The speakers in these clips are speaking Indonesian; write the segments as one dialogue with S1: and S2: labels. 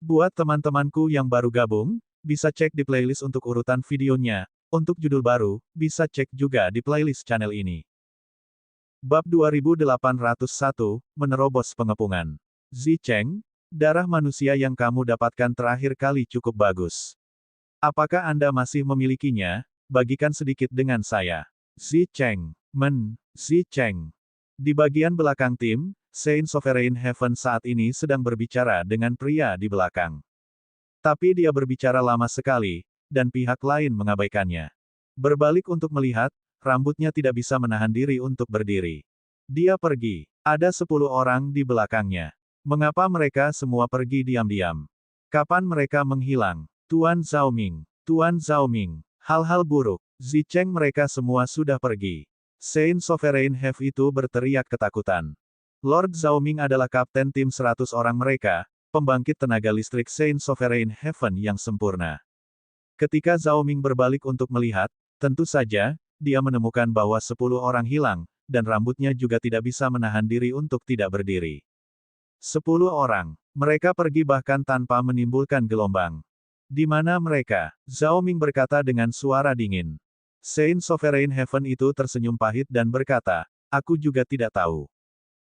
S1: Buat teman-temanku yang baru gabung, bisa cek di playlist untuk urutan videonya. Untuk judul baru, bisa cek juga di playlist channel ini. Bab 2801, Menerobos Pengepungan. Zicheng, darah manusia yang kamu dapatkan terakhir kali cukup bagus. Apakah Anda masih memilikinya? Bagikan sedikit dengan saya. Zicheng. Zicheng. Di bagian belakang tim, Saint Sovereign Heaven saat ini sedang berbicara dengan pria di belakang. Tapi dia berbicara lama sekali, dan pihak lain mengabaikannya. Berbalik untuk melihat, rambutnya tidak bisa menahan diri untuk berdiri. Dia pergi. Ada 10 orang di belakangnya. Mengapa mereka semua pergi diam-diam? Kapan mereka menghilang? Tuan Zhaoming. Tuan Zhaoming. Hal-hal buruk. Zicheng mereka semua sudah pergi. Saint Sovereign Have itu berteriak ketakutan. Lord Zhaoming adalah kapten tim 100 orang mereka, pembangkit tenaga listrik Saint Sovereign Heaven yang sempurna. Ketika Zhaoming berbalik untuk melihat, tentu saja, dia menemukan bahwa 10 orang hilang, dan rambutnya juga tidak bisa menahan diri untuk tidak berdiri. 10 orang. Mereka pergi bahkan tanpa menimbulkan gelombang. Di mana mereka? Zhaoming berkata dengan suara dingin. Saint Sovereign Heaven itu tersenyum pahit dan berkata, aku juga tidak tahu.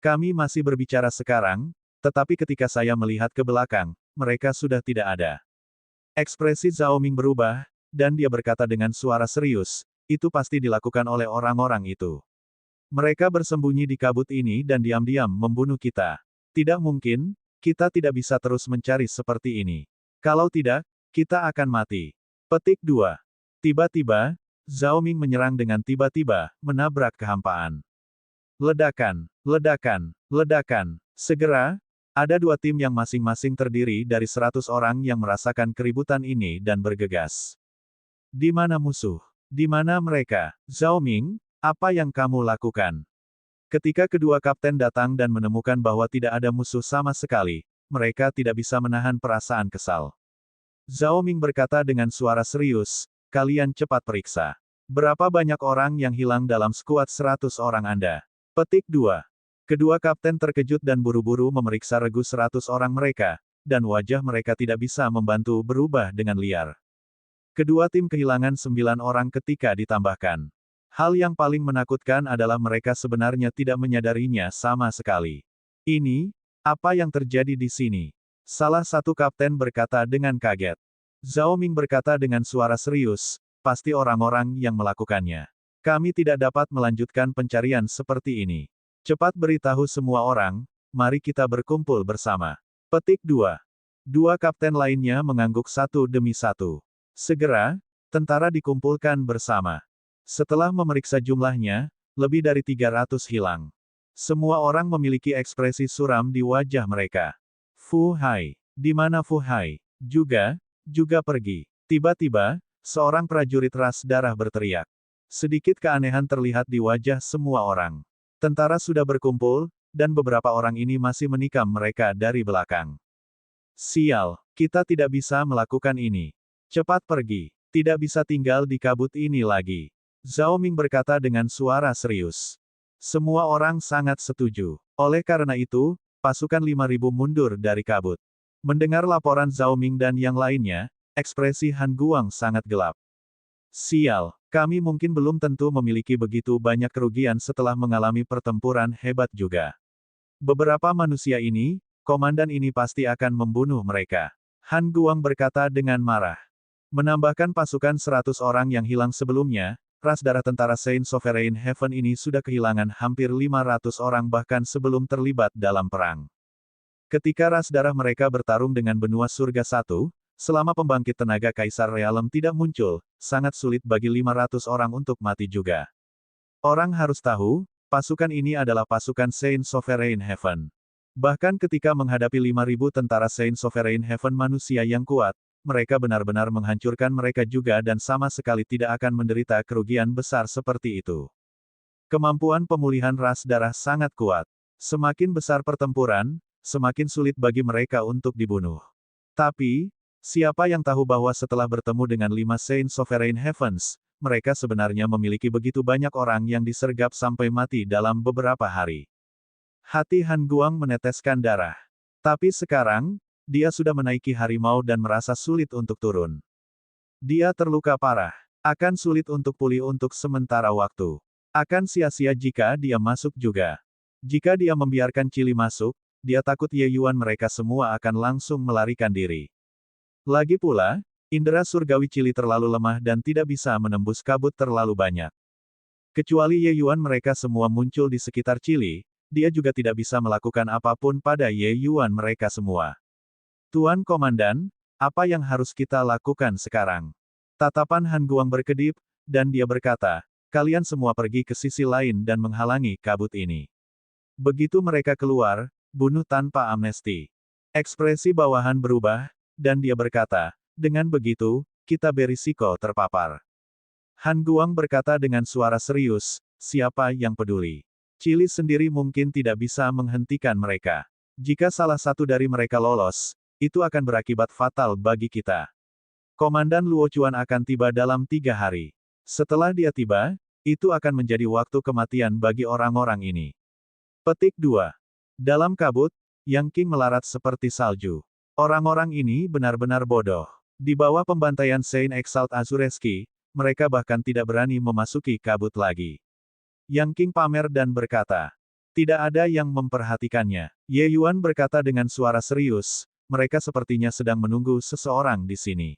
S1: Kami masih berbicara sekarang, tetapi ketika saya melihat ke belakang, mereka sudah tidak ada. Ekspresi Zhaoming berubah, dan dia berkata dengan suara serius, itu pasti dilakukan oleh orang-orang itu. Mereka bersembunyi di kabut ini dan diam-diam membunuh kita. Tidak mungkin, kita tidak bisa terus mencari seperti ini. Kalau tidak, kita akan mati. Petik 2. Tiba-tiba, Zhaoming menyerang dengan tiba-tiba, menabrak kehampaan. Ledakan, ledakan, ledakan. Segera, ada 2 tim yang masing-masing terdiri dari 100 orang yang merasakan keributan ini dan bergegas. Di mana musuh? Di mana mereka? Zhaoming, apa yang kamu lakukan? Ketika kedua kapten datang dan menemukan bahwa tidak ada musuh sama sekali, mereka tidak bisa menahan perasaan kesal. Zhaoming berkata dengan suara serius, kalian cepat periksa. Berapa banyak orang yang hilang dalam skuad 100 orang Anda? Petik 2. Kedua kapten terkejut dan buru-buru memeriksa regu 100 orang mereka, dan wajah mereka tidak bisa membantu berubah dengan liar. Kedua tim kehilangan 9 orang ketika ditambahkan. Hal yang paling menakutkan adalah mereka sebenarnya tidak menyadarinya sama sekali. Ini, apa yang terjadi di sini? Salah satu kapten berkata dengan kaget. Zhaoming berkata dengan suara serius, pasti orang-orang yang melakukannya. Kami tidak dapat melanjutkan pencarian seperti ini. Cepat beritahu semua orang, mari kita berkumpul bersama. Petik 2. 2 kapten lainnya mengangguk satu demi satu. Segera, tentara dikumpulkan bersama. Setelah memeriksa jumlahnya, lebih dari 300 hilang. Semua orang memiliki ekspresi suram di wajah mereka. Fu Hai. Di mana Fu Hai? Juga pergi. Tiba-tiba, seorang prajurit ras darah berteriak. Sedikit keanehan terlihat di wajah semua orang. Tentara sudah berkumpul, dan beberapa orang ini masih menikam mereka dari belakang. Sial, kita tidak bisa melakukan ini. Cepat pergi. Tidak bisa tinggal di kabut ini lagi. Zhaoming berkata dengan suara serius. Semua orang sangat setuju. Oleh karena itu, pasukan 5.000 mundur dari kabut. Mendengar laporan Zhaoming dan yang lainnya, ekspresi Han Guang sangat gelap. Sial, kami mungkin belum tentu memiliki begitu banyak kerugian setelah mengalami pertempuran hebat juga. Beberapa manusia ini, komandan ini pasti akan membunuh mereka. Han Guang berkata dengan marah. Menambahkan pasukan 100 orang yang hilang sebelumnya, ras darah tentara Saint Sovereign Heaven ini sudah kehilangan hampir 500 orang bahkan sebelum terlibat dalam perang. Ketika ras darah mereka bertarung dengan benua surga 1, selama pembangkit tenaga Kaisar Realem tidak muncul, sangat sulit bagi 500 orang untuk mati juga. Orang harus tahu, pasukan ini adalah pasukan Saint Sovereign Heaven. Bahkan ketika menghadapi 5.000 tentara Saint Sovereign Heaven manusia yang kuat, mereka benar-benar menghancurkan mereka juga dan sama sekali tidak akan menderita kerugian besar seperti itu. Kemampuan pemulihan ras darah sangat kuat. Semakin besar pertempuran, semakin sulit bagi mereka untuk dibunuh. Tapi, siapa yang tahu bahwa setelah bertemu dengan 5 Saint Sovereign Heavens, mereka sebenarnya memiliki begitu banyak orang yang disergap sampai mati dalam beberapa hari. Hati Han Guang meneteskan darah. Tapi sekarang, Dia sudah menaiki harimau dan merasa sulit untuk turun. Dia terluka parah. Akan sulit untuk pulih untuk sementara waktu. Akan sia-sia jika dia masuk juga. Jika dia membiarkan Chili masuk, dia takut Ye Yuan mereka semua akan langsung melarikan diri. Lagi pula, indera surgawi Chili terlalu lemah dan tidak bisa menembus kabut terlalu banyak. Kecuali Ye Yuan mereka semua muncul di sekitar Chili, dia juga tidak bisa melakukan apapun pada Ye Yuan mereka semua. Tuan Komandan, apa yang harus kita lakukan sekarang? Tatapan Han Guang berkedip, dan dia berkata, kalian semua pergi ke sisi lain dan menghalangi kabut ini. Begitu mereka keluar, bunuh tanpa amnesti. Ekspresi bawahan berubah, dan dia berkata, dengan begitu, kita berisiko terpapar. Han Guang berkata dengan suara serius, siapa yang peduli? Chili sendiri mungkin tidak bisa menghentikan mereka. Jika salah satu dari mereka lolos, itu akan berakibat fatal bagi kita. Komandan Luo Chuan akan tiba dalam 3 hari. Setelah dia tiba, itu akan menjadi waktu kematian bagi orang-orang ini. Petik 2. Dalam kabut, Yang King melarat seperti salju. Orang-orang ini benar-benar bodoh. Di bawah pembantaian Saint Exalt Azureski, mereka bahkan tidak berani memasuki kabut lagi. Yang King pamer dan berkata, tidak ada yang memperhatikannya. Ye Yuan berkata dengan suara serius, mereka sepertinya sedang menunggu seseorang di sini.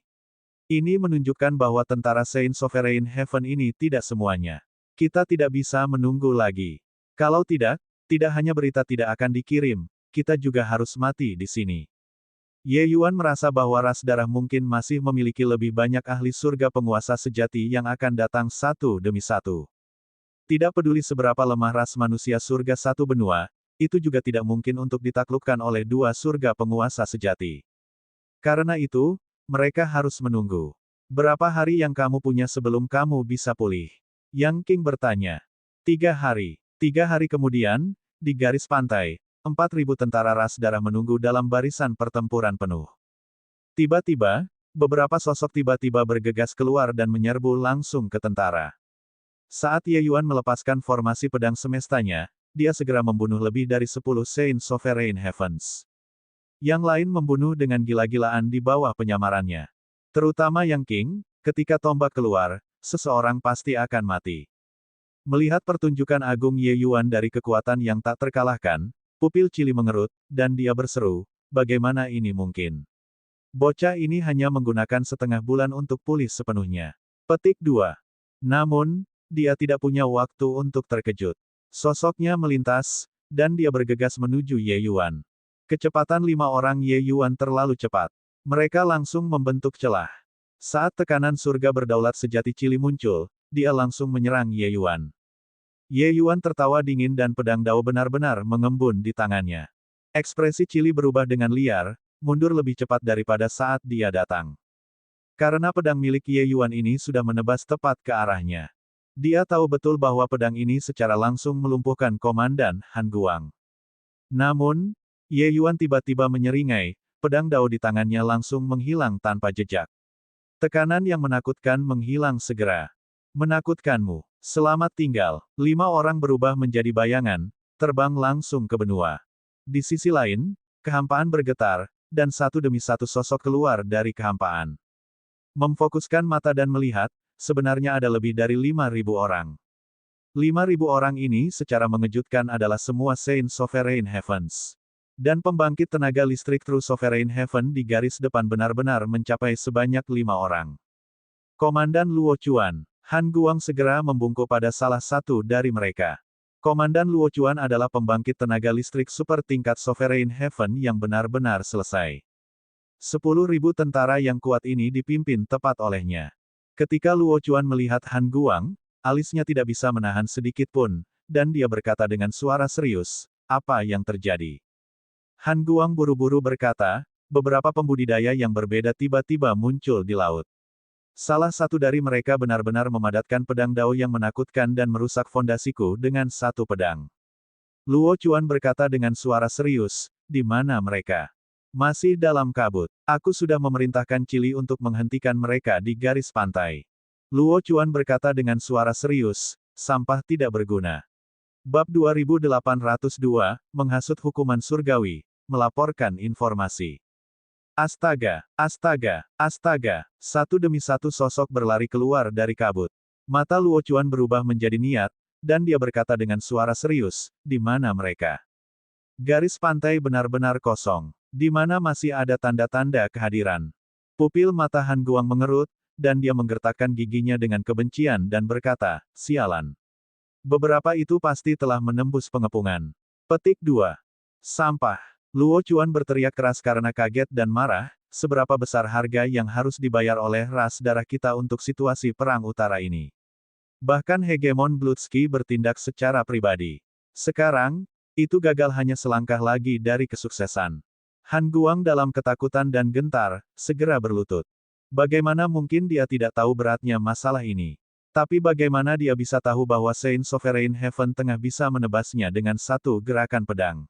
S1: Ini menunjukkan bahwa tentara Saint Sovereign Heaven ini tidak semuanya. Kita tidak bisa menunggu lagi. Kalau tidak, tidak hanya berita tidak akan dikirim, kita juga harus mati di sini. Ye Yuan merasa bahwa ras darah mungkin masih memiliki lebih banyak ahli surga penguasa sejati yang akan datang satu demi satu. Tidak peduli seberapa lemah ras manusia surga satu benua, itu juga tidak mungkin untuk ditaklukkan oleh 2 surga penguasa sejati. Karena itu, mereka harus menunggu. Berapa hari yang kamu punya sebelum kamu bisa pulih? Yang King bertanya. 3 hari. 3 hari kemudian, di garis pantai, 4.000 tentara ras darah menunggu dalam barisan pertempuran penuh. Tiba-tiba, beberapa sosok tiba-tiba bergegas keluar dan menyerbu langsung ke tentara. Saat Ye Yuan melepaskan formasi pedang semestanya, dia segera membunuh lebih dari 10 Saint Sovereign Heavens. Yang lain membunuh dengan gila-gilaan di bawah penyamarannya. Terutama Yang King, ketika tombak keluar, seseorang pasti akan mati. Melihat pertunjukan agung Ye Yuan dari kekuatan yang tak terkalahkan, pupil Chili mengerut, dan dia berseru, bagaimana ini mungkin? Bocah ini hanya menggunakan setengah bulan untuk pulih sepenuhnya. Petik 2. Namun, dia tidak punya waktu untuk terkejut. Sosoknya melintas, dan dia bergegas menuju Ye Yuan. Kecepatan 5 orang Ye Yuan terlalu cepat. Mereka langsung membentuk celah. Saat tekanan surga berdaulat sejati Chili muncul, dia langsung menyerang Ye Yuan. Ye Yuan tertawa dingin dan pedang dao benar-benar mengembun di tangannya. Ekspresi Chili berubah dengan liar, mundur lebih cepat daripada saat dia datang. Karena pedang milik Ye Yuan ini sudah menebas tepat ke arahnya. Dia tahu betul bahwa pedang ini secara langsung melumpuhkan Komandan Han Guang. Namun, Ye Yuan tiba-tiba menyeringai, pedang dao di tangannya langsung menghilang tanpa jejak. Tekanan yang menakutkan menghilang segera. Menakutkanmu. Selamat tinggal. 5 orang berubah menjadi bayangan, terbang langsung ke benua. Di sisi lain, kehampaan bergetar, dan satu demi satu sosok keluar dari kehampaan. Memfokuskan mata dan melihat, sebenarnya ada lebih dari 5.000 orang. 5.000 orang ini secara mengejutkan adalah semua Saint Sovereign Heavens. Dan pembangkit tenaga listrik True Sovereign Heaven di garis depan benar-benar mencapai sebanyak 5 orang. Komandan Luo Chuan, Han Guang segera membungkuk pada salah satu dari mereka. Komandan Luo Chuan adalah pembangkit tenaga listrik super tingkat Sovereign Heaven yang benar-benar selesai. 10.000 tentara yang kuat ini dipimpin tepat olehnya. Ketika Luo Chuan melihat Han Guang, alisnya tidak bisa menahan sedikit pun, dan dia berkata dengan suara serius, apa yang terjadi? Han Guang buru-buru berkata, beberapa pembudidaya yang berbeda tiba-tiba muncul di laut. Salah satu dari mereka benar-benar memadatkan pedang dao yang menakutkan dan merusak fondasiku dengan satu pedang. Luo Chuan berkata dengan suara serius, di mana mereka? Masih dalam kabut. Aku sudah memerintahkan Chili untuk menghentikan mereka di garis pantai. Luo Chuan berkata dengan suara serius, sampah tidak berguna. Bab 2802, Menghasut Hukuman Surgawi, melaporkan informasi. Astaga, astaga, astaga. Satu demi satu sosok berlari keluar dari kabut. Mata Luo Chuan berubah menjadi niat, dan dia berkata dengan suara serius, di mana mereka? Garis pantai benar-benar kosong. Di mana masih ada tanda-tanda kehadiran. Pupil mata Han Guang mengerut, dan dia menggertakkan giginya dengan kebencian dan berkata, sialan. Beberapa itu pasti telah menembus pengepungan. Petik 2. Sampah. Luo Chuan berteriak keras karena kaget dan marah, seberapa besar harga yang harus dibayar oleh ras darah kita untuk situasi perang utara ini. Bahkan hegemon Bloodsky bertindak secara pribadi. Sekarang, itu gagal hanya selangkah lagi dari kesuksesan. Han Guang dalam ketakutan dan gentar, segera berlutut. Bagaimana mungkin dia tidak tahu beratnya masalah ini? Tapi bagaimana dia bisa tahu bahwa Saint Sovereign Heaven tengah bisa menebasnya dengan satu gerakan pedang?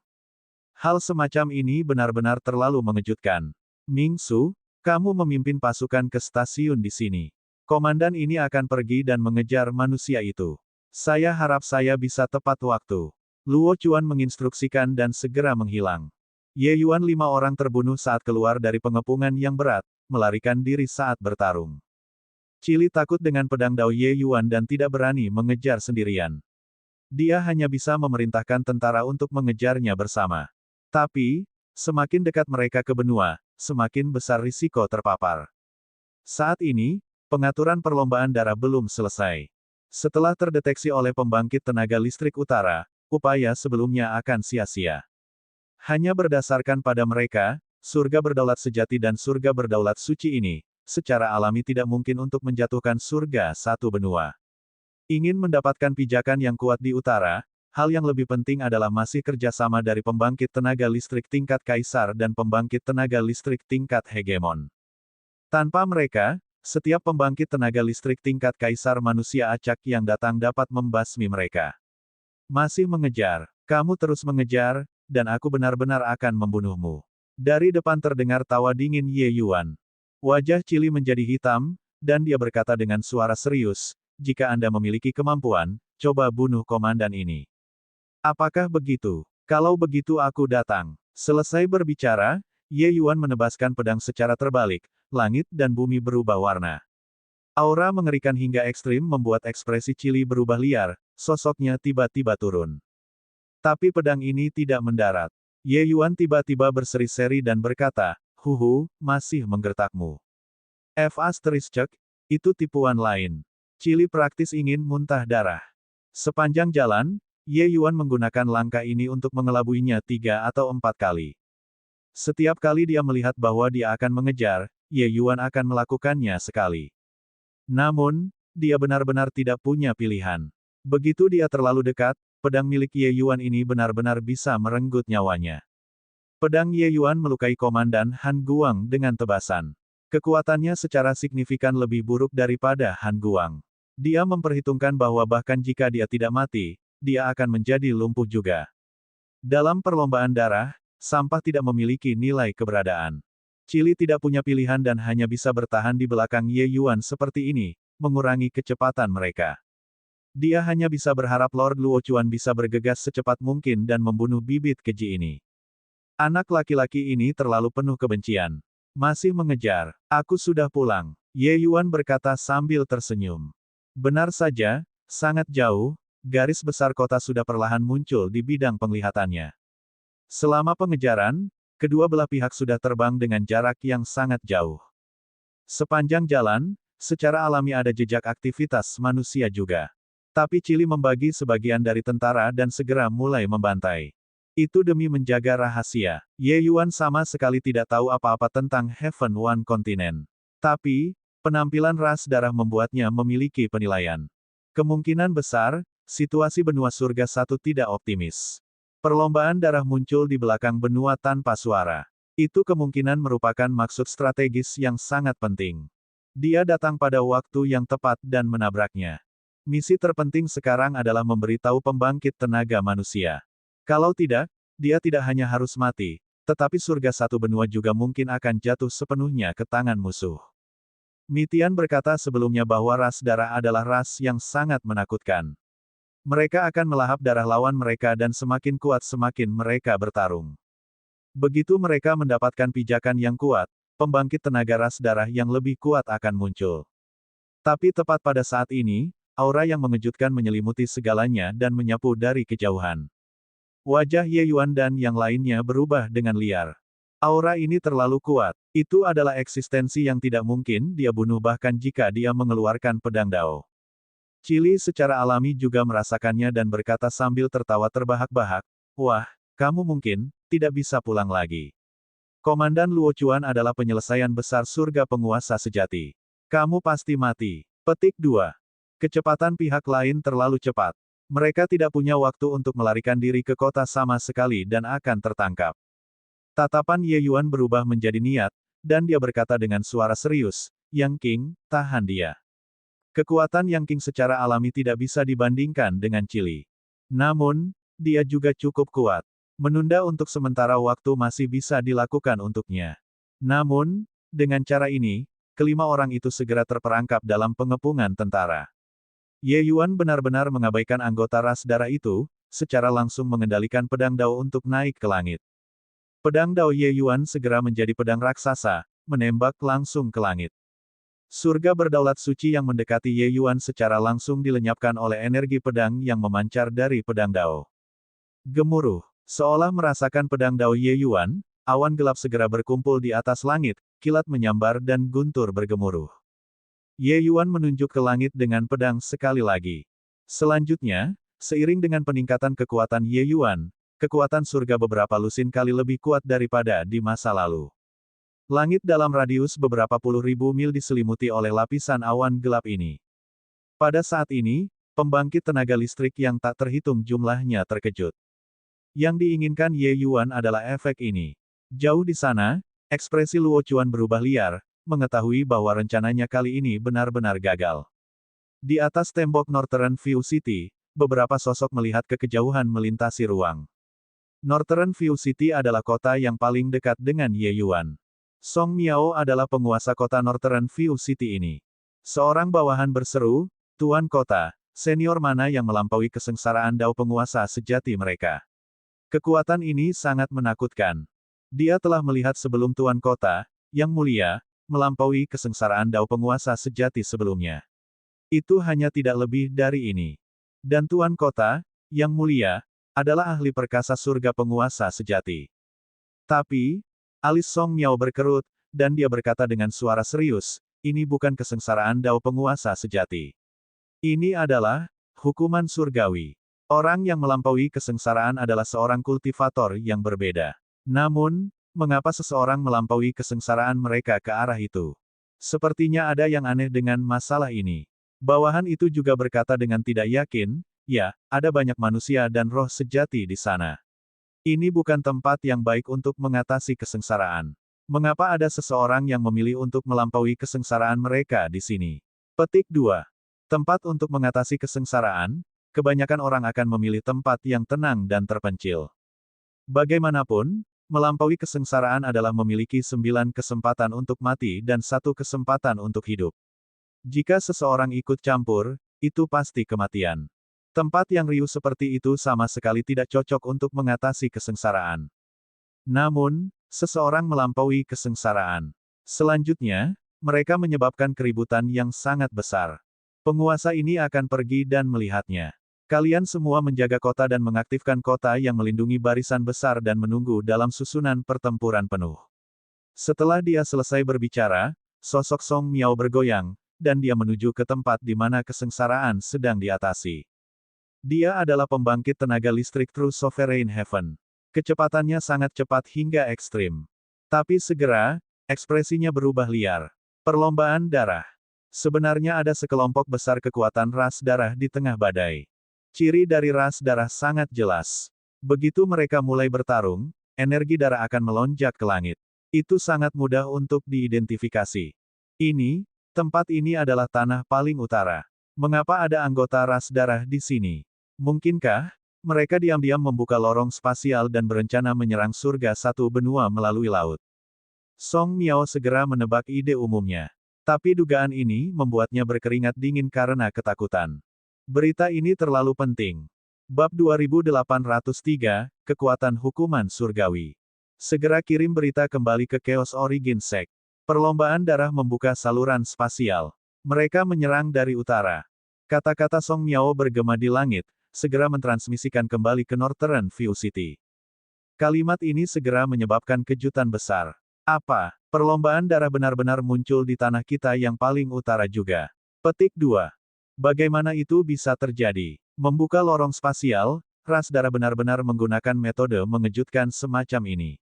S1: Hal semacam ini benar-benar terlalu mengejutkan. Ming Su, kamu memimpin pasukan ke stasiun di sini. Komandan ini akan pergi dan mengejar manusia itu. Saya harap saya bisa tepat waktu. Luo Chuan menginstruksikan dan segera menghilang. Ye Yuan 5 orang terbunuh saat keluar dari pengepungan yang berat, melarikan diri saat bertarung. Chili takut dengan pedang Dao Ye Yuan dan tidak berani mengejar sendirian. Dia hanya bisa memerintahkan tentara untuk mengejarnya bersama. Tapi, semakin dekat mereka ke benua, semakin besar risiko terpapar. Saat ini, pengaturan perlombaan darah belum selesai. Setelah terdeteksi oleh pembangkit tenaga listrik utara, upaya sebelumnya akan sia-sia. Hanya berdasarkan pada mereka, surga berdaulat sejati dan surga berdaulat suci ini, secara alami tidak mungkin untuk menjatuhkan surga satu benua. Ingin mendapatkan pijakan yang kuat di utara, hal yang lebih penting adalah masih kerjasama dari pembangkit tenaga listrik tingkat kaisar dan pembangkit tenaga listrik tingkat hegemon. Tanpa mereka, setiap pembangkit tenaga listrik tingkat kaisar manusia acak yang datang dapat membasmi mereka. Masih mengejar, kamu terus mengejar, dan aku benar-benar akan membunuhmu. Dari depan terdengar tawa dingin Ye Yuan. Wajah Chili menjadi hitam, dan dia berkata dengan suara serius, jika Anda memiliki kemampuan, coba bunuh komandan ini. Apakah begitu? Kalau begitu aku datang. Selesai berbicara, Ye Yuan menebaskan pedang secara terbalik, langit dan bumi berubah warna. Aura mengerikan hingga ekstrim membuat ekspresi Chili berubah liar, sosoknya tiba-tiba turun. Tapi pedang ini tidak mendarat. Ye Yuan tiba-tiba berseri-seri dan berkata, "Huhu, masih menggertakmu. Itu tipuan lain." Chili praktis ingin muntah darah. Sepanjang jalan, Ye Yuan menggunakan langkah ini untuk mengelabuinya 3 atau 4 kali. Setiap kali dia melihat bahwa dia akan mengejar, Ye Yuan akan melakukannya sekali. Namun, dia benar-benar tidak punya pilihan. Begitu dia terlalu dekat, pedang milik Ye Yuan ini benar-benar bisa merenggut nyawanya. Pedang Ye Yuan melukai komandan Han Guang dengan tebasan. Kekuatannya secara signifikan lebih buruk daripada Han Guang. Dia memperhitungkan bahwa bahkan jika dia tidak mati, dia akan menjadi lumpuh juga. Dalam perlombaan darah, sampah tidak memiliki nilai keberadaan. Chili tidak punya pilihan dan hanya bisa bertahan di belakang Ye Yuan seperti ini, mengurangi kecepatan mereka. Dia hanya bisa berharap Lord Luo Chuan bisa bergegas secepat mungkin dan membunuh bibit keji ini. Anak laki-laki ini terlalu penuh kebencian. Masih mengejar. Aku sudah pulang. Ye Yuan berkata sambil tersenyum. Benar saja, sangat jauh, garis besar kota sudah perlahan muncul di bidang penglihatannya. Selama pengejaran, kedua belah pihak sudah terbang dengan jarak yang sangat jauh. Sepanjang jalan, secara alami ada jejak aktivitas manusia juga. Tapi Chili membagi sebagian dari tentara dan segera mulai membantai. Itu demi menjaga rahasia. Ye Yuan sama sekali tidak tahu apa-apa tentang Heaven One Continent. Tapi, penampilan ras darah membuatnya memiliki penilaian. Kemungkinan besar, situasi benua surga satu tidak optimis. Perlombaan darah muncul di belakang benua tanpa suara. Itu kemungkinan merupakan maksud strategis yang sangat penting. Dia datang pada waktu yang tepat dan menabraknya. Misi terpenting sekarang adalah memberitahu pembangkit tenaga manusia. Kalau tidak, dia tidak hanya harus mati, tetapi surga satu benua juga mungkin akan jatuh sepenuhnya ke tangan musuh. Mitian berkata sebelumnya bahwa ras darah adalah ras yang sangat menakutkan. Mereka akan melahap darah lawan mereka dan semakin kuat semakin mereka bertarung. Begitu mereka mendapatkan pijakan yang kuat, pembangkit tenaga ras darah yang lebih kuat akan muncul. Tapi tepat pada saat ini, aura yang mengejutkan menyelimuti segalanya dan menyapu dari kejauhan. Wajah Ye Yuan dan yang lainnya berubah dengan liar. Aura ini terlalu kuat. Itu adalah eksistensi yang tidak mungkin dia bunuh bahkan jika dia mengeluarkan pedang Dao. Chili secara alami juga merasakannya dan berkata sambil tertawa terbahak-bahak, "Wah, kamu mungkin tidak bisa pulang lagi. Komandan Luo Chuan adalah penyelesaian besar surga penguasa sejati. Kamu pasti mati." Petik 2. Kecepatan pihak lain terlalu cepat. Mereka tidak punya waktu untuk melarikan diri ke kota sama sekali dan akan tertangkap. Tatapan Ye Yuan berubah menjadi niat, dan dia berkata dengan suara serius, "Yang King, tahan dia." Kekuatan Yang King secara alami tidak bisa dibandingkan dengan Chili. Namun, dia juga cukup kuat. Menunda untuk sementara waktu masih bisa dilakukan untuknya. Namun, dengan cara ini, kelima orang itu segera terperangkap dalam pengepungan tentara. Ye Yuan benar-benar mengabaikan anggota ras darah itu, secara langsung mengendalikan pedang Dao untuk naik ke langit. Pedang Dao Ye Yuan segera menjadi pedang raksasa, menembak langsung ke langit. Surga berdaulat suci yang mendekati Ye Yuan secara langsung dilenyapkan oleh energi pedang yang memancar dari pedang Dao. Gemuruh. Seolah merasakan pedang Dao Ye Yuan, awan gelap segera berkumpul di atas langit, kilat menyambar dan guntur bergemuruh. Ye Yuan menunjuk ke langit dengan pedang sekali lagi. Selanjutnya, seiring dengan peningkatan kekuatan Ye Yuan, kekuatan surga beberapa lusin kali lebih kuat daripada di masa lalu. Langit dalam radius beberapa puluh ribu mil diselimuti oleh lapisan awan gelap ini. Pada saat ini, pembangkit tenaga listrik yang tak terhitung jumlahnya terkejut. Yang diinginkan Ye Yuan adalah efek ini. Jauh di sana, ekspresi Luo Chuan berubah liar, mengetahui bahwa rencananya kali ini benar-benar gagal. Di atas tembok Northern View City, beberapa sosok melihat ke kejauhan melintasi ruang. Northern View City adalah kota yang paling dekat dengan Ye Yuan. Song Miao adalah penguasa kota Northern View City ini. Seorang bawahan berseru, "Tuan kota, senior mana yang melampaui kesengsaraan Dao penguasa sejati mereka?" Kekuatan ini sangat menakutkan. Dia telah melihat sebelum Tuan kota, yang mulia, melampaui kesengsaraan Dao penguasa sejati sebelumnya. Itu hanya tidak lebih dari ini. Dan Tuan kota, yang mulia, adalah ahli perkasa surga penguasa sejati. Tapi, alis Song Miao berkerut, dan dia berkata dengan suara serius, "Ini bukan kesengsaraan Dao penguasa sejati. Ini adalah hukuman surgawi. Orang yang melampaui kesengsaraan adalah seorang kultivator yang berbeda. Namun, mengapa seseorang melampaui kesengsaraan mereka ke arah itu? Sepertinya ada yang aneh dengan masalah ini." Bawahan itu juga berkata dengan tidak yakin, "Ya, ada banyak manusia dan roh sejati di sana. Ini bukan tempat yang baik untuk mengatasi kesengsaraan. Mengapa ada seseorang yang memilih untuk melampaui kesengsaraan mereka di sini?" Petik 2. Tempat untuk mengatasi kesengsaraan, kebanyakan orang akan memilih tempat yang tenang dan terpencil. Bagaimanapun, melampaui kesengsaraan adalah memiliki 9 kesempatan untuk mati dan 1 kesempatan untuk hidup. Jika seseorang ikut campur, itu pasti kematian. Tempat yang riuh seperti itu sama sekali tidak cocok untuk mengatasi kesengsaraan. Namun, seseorang melampaui kesengsaraan. Selanjutnya, mereka menyebabkan keributan yang sangat besar. Penguasa ini akan pergi dan melihatnya. Kalian semua menjaga kota dan mengaktifkan kota yang melindungi barisan besar dan menunggu dalam susunan pertempuran penuh. Setelah dia selesai berbicara, sosok Song Miao bergoyang, dan dia menuju ke tempat di mana kesengsaraan sedang diatasi. Dia adalah pembangkit tenaga listrik True Sovereign Heaven. Kecepatannya sangat cepat hingga ekstrim. Tapi segera, ekspresinya berubah liar. Perlombaan darah. Sebenarnya ada sekelompok besar kekuatan ras darah di tengah badai. Ciri dari ras darah sangat jelas. Begitu mereka mulai bertarung, energi darah akan melonjak ke langit. Itu sangat mudah untuk diidentifikasi. Tempat ini adalah tanah paling utara. Mengapa ada anggota ras darah di sini? Mungkinkah mereka diam-diam membuka lorong spasial dan berencana menyerang surga satu benua melalui laut? Song Miao segera menebak ide umumnya. Tapi dugaan ini membuatnya berkeringat dingin karena ketakutan. Berita ini terlalu penting. Bab 2803, Kekuatan Hukuman Surgawi. Segera kirim berita kembali ke Chaos Origin Sect. Perlombaan darah membuka saluran spasial. Mereka menyerang dari utara. Kata-kata Song Miao bergema di langit, segera mentransmisikan kembali ke Northern View City. Kalimat ini segera menyebabkan kejutan besar. Apa? Perlombaan darah benar-benar muncul di tanah kita yang paling utara juga. Petik 2. Bagaimana itu bisa terjadi? Membuka lorong spasial, ras darah benar-benar menggunakan metode mengejutkan semacam ini.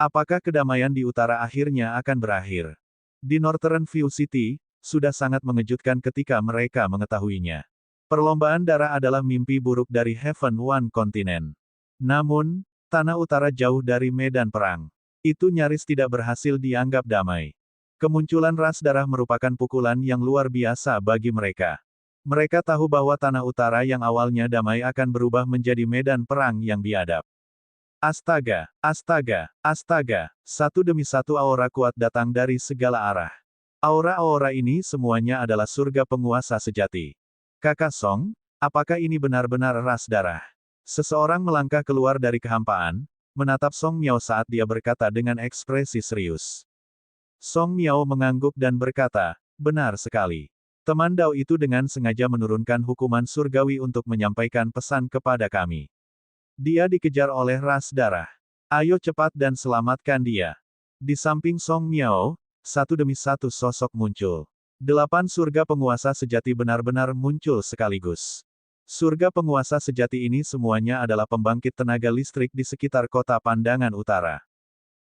S1: Apakah kedamaian di utara akhirnya akan berakhir? Di Northern View City, sudah sangat mengejutkan ketika mereka mengetahuinya. Perlombaan darah adalah mimpi buruk dari Heaven One Continent. Namun, tanah utara jauh dari medan perang. Itu nyaris tidak berhasil dianggap damai. Kemunculan ras darah merupakan pukulan yang luar biasa bagi mereka. Mereka tahu bahwa tanah utara yang awalnya damai akan berubah menjadi medan perang yang biadab. Astaga, astaga, astaga, satu demi satu aura kuat datang dari segala arah. Aura-aura ini semuanya adalah surga penguasa sejati. Kakak Song, apakah ini benar-benar ras darah? Seseorang melangkah keluar dari kehampaan, menatap Song Miao saat dia berkata dengan ekspresi serius. Song Miao mengangguk dan berkata, benar sekali. Teman Dao itu dengan sengaja menurunkan hukuman surgawi untuk menyampaikan pesan kepada kami. Dia dikejar oleh ras darah. Ayo cepat dan selamatkan dia. Di samping Song Miao, satu demi satu sosok muncul. 8 surga penguasa sejati benar-benar muncul sekaligus. Surga penguasa sejati ini semuanya adalah pembangkit tenaga listrik di sekitar kota Pandangan Utara.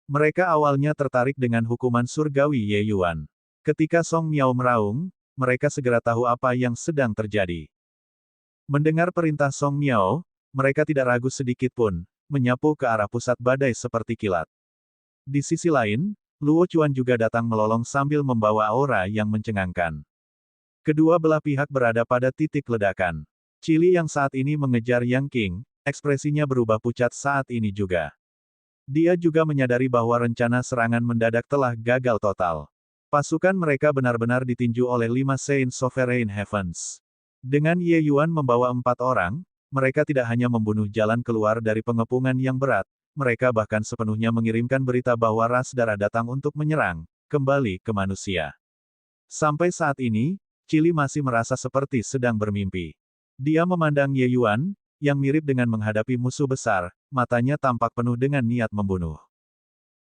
S1: Mereka awalnya tertarik dengan hukuman surgawi Ye Yuan. Ketika Song Miao meraung, mereka segera tahu apa yang sedang terjadi. Mendengar perintah Song Miao, mereka tidak ragu sedikit pun, menyapu ke arah pusat badai seperti kilat. Di sisi lain, Luo Chuan juga datang melolong sambil membawa aura yang mencengangkan. Kedua belah pihak berada pada titik ledakan. Chili yang saat ini mengejar Yang King, ekspresinya berubah pucat saat ini juga. Dia juga menyadari bahwa rencana serangan mendadak telah gagal total. Pasukan mereka benar-benar ditinju oleh 5 Saint Sovereign Heavens. Dengan Ye Yuan membawa 4 orang, mereka tidak hanya membunuh jalan keluar dari pengepungan yang berat, mereka bahkan sepenuhnya mengirimkan berita bahwa ras darah datang untuk menyerang, kembali ke manusia. Sampai saat ini, Chili masih merasa seperti sedang bermimpi. Dia memandang Ye Yuan, yang mirip dengan menghadapi musuh besar, matanya tampak penuh dengan niat membunuh.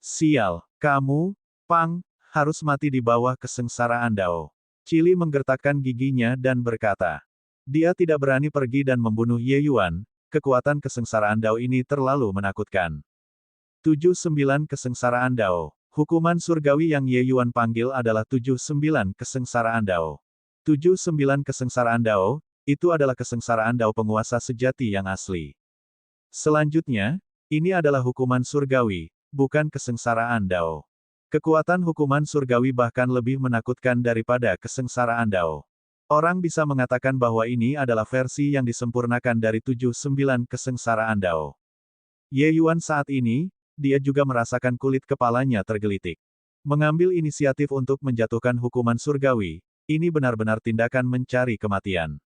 S1: Sial, kamu, Pang, harus mati di bawah kesengsaraan Dao. Chili menggertakkan giginya dan berkata. Dia tidak berani pergi dan membunuh Ye Yuan, kekuatan kesengsaraan Dao ini terlalu menakutkan. 79 kesengsaraan Dao. Hukuman surgawi yang Ye Yuan panggil adalah 79 kesengsaraan Dao. 79 kesengsaraan Dao, itu adalah kesengsaraan Dao penguasa sejati yang asli. Selanjutnya, ini adalah hukuman surgawi, bukan kesengsaraan Dao. Kekuatan hukuman surgawi bahkan lebih menakutkan daripada kesengsaraan Dao. Orang bisa mengatakan bahwa ini adalah versi yang disempurnakan dari 79 kesengsaraan Dao. Ye Yuan saat ini, dia juga merasakan kulit kepalanya tergelitik. Mengambil inisiatif untuk menjatuhkan hukuman surgawi, ini benar-benar tindakan mencari kematian.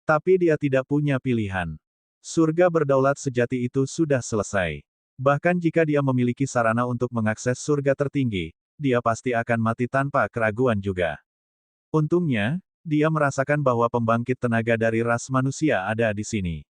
S1: Tapi dia tidak punya pilihan. Surga berdaulat sejati itu sudah selesai. Bahkan jika dia memiliki sarana untuk mengakses surga tertinggi, dia pasti akan mati tanpa keraguan juga. Untungnya, dia merasakan bahwa pembangkit tenaga dari ras manusia ada di sini.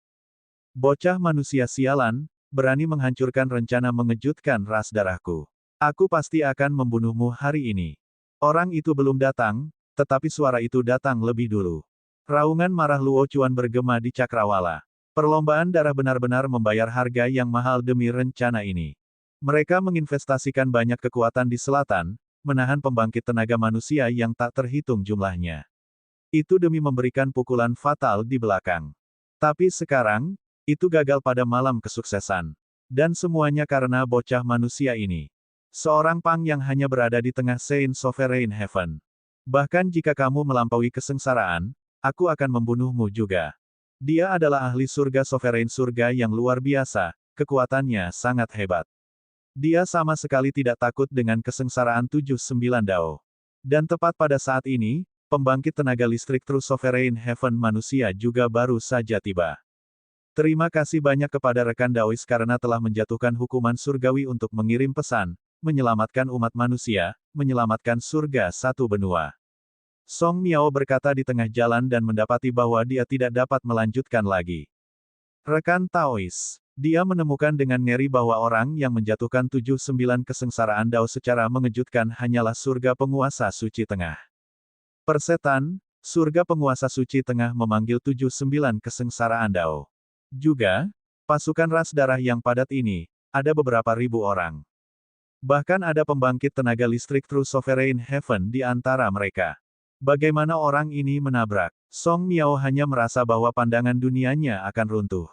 S1: Bocah manusia sialan, berani menghancurkan rencana mengejutkan ras darahku. Aku pasti akan membunuhmu hari ini. Orang itu belum datang, tetapi suara itu datang lebih dulu. Raungan marah Luo Chuan bergema di cakrawala. Perlombaan darah benar-benar membayar harga yang mahal demi rencana ini. Mereka menginvestasikan banyak kekuatan di selatan, menahan pembangkit tenaga manusia yang tak terhitung jumlahnya. Itu demi memberikan pukulan fatal di belakang. Tapi sekarang, itu gagal pada malam kesuksesan. Dan semuanya karena bocah manusia ini. Seorang Pang yang hanya berada di tengah Saint Sovereign Heaven. Bahkan jika kamu melampaui kesengsaraan, aku akan membunuhmu juga. Dia adalah ahli surga Sovereign surga yang luar biasa, kekuatannya sangat hebat. Dia sama sekali tidak takut dengan kesengsaraan 79 Dao. Dan tepat pada saat ini, pembangkit tenaga listrik True Sovereign Heaven manusia juga baru saja tiba. Terima kasih banyak kepada rekan Daois karena telah menjatuhkan hukuman surgawi untuk mengirim pesan, menyelamatkan umat manusia, menyelamatkan surga satu benua. Song Miao berkata di tengah jalan dan mendapati bahwa dia tidak dapat melanjutkan lagi. Rekan Taois, dia menemukan dengan ngeri bahwa orang yang menjatuhkan 79 kesengsaraan Dao secara mengejutkan hanyalah surga penguasa suci tengah. Persetan, surga penguasa suci tengah memanggil 79 kesengsaraan Dao. Juga, pasukan ras darah yang padat ini, ada beberapa ribu orang. Bahkan ada pembangkit tenaga listrik True Sovereign Heaven di antara mereka. Bagaimana orang ini menabrak? Song Miao hanya merasa bahwa pandangan dunianya akan runtuh.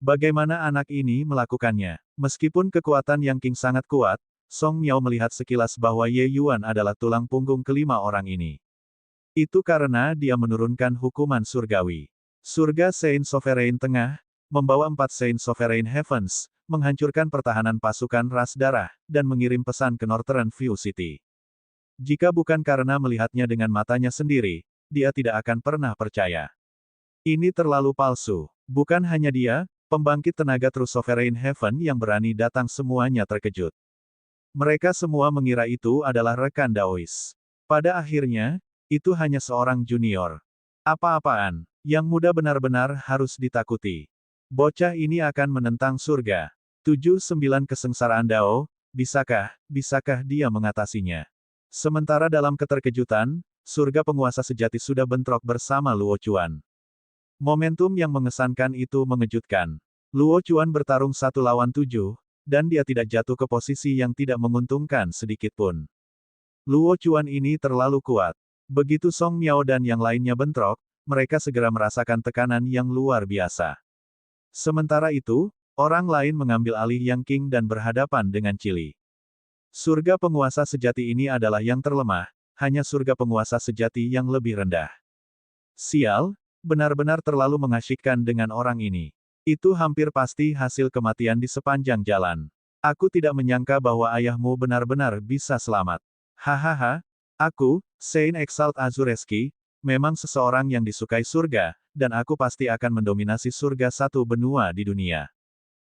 S1: Bagaimana anak ini melakukannya? Meskipun kekuatan Yang Qing sangat kuat, Song Miao melihat sekilas bahwa Ye Yuan adalah tulang punggung kelima orang ini. Itu karena dia menurunkan hukuman surgawi. Surga Saint Sovereign Tengah, membawa 4 Saint Sovereign Heavens, menghancurkan pertahanan pasukan ras darah, dan mengirim pesan ke Northern View City. Jika bukan karena melihatnya dengan matanya sendiri, dia tidak akan pernah percaya. Ini terlalu palsu. Bukan hanya dia, pembangkit tenaga True Sovereign Heaven yang berani datang semuanya terkejut. Mereka semua mengira itu adalah rekan Daois. Pada akhirnya, itu hanya seorang junior. Apa-apaan, yang muda benar-benar harus ditakuti. Bocah ini akan menentang surga. 79 kesengsaraan Dao, bisakah dia mengatasinya? Sementara dalam keterkejutan, surga penguasa sejati sudah bentrok bersama Luo Chuan. Momentum yang mengesankan itu mengejutkan. Luo Chuan bertarung 1 lawan 7, dan dia tidak jatuh ke posisi yang tidak menguntungkan sedikitpun. Luo Chuan ini terlalu kuat. Begitu Song Miao dan yang lainnya bentrok, mereka segera merasakan tekanan yang luar biasa. Sementara itu, orang lain mengambil alih Yang Qing dan berhadapan dengan Chili. Surga penguasa sejati ini adalah yang terlemah, hanya surga penguasa sejati yang lebih rendah. Sial, benar-benar terlalu mengasyikkan dengan orang ini. Itu hampir pasti hasil kematian di sepanjang jalan. Aku tidak menyangka bahwa ayahmu benar-benar bisa selamat. Hahaha, aku, Saint Exalt Azureski, memang seseorang yang disukai surga, dan aku pasti akan mendominasi surga satu benua di dunia.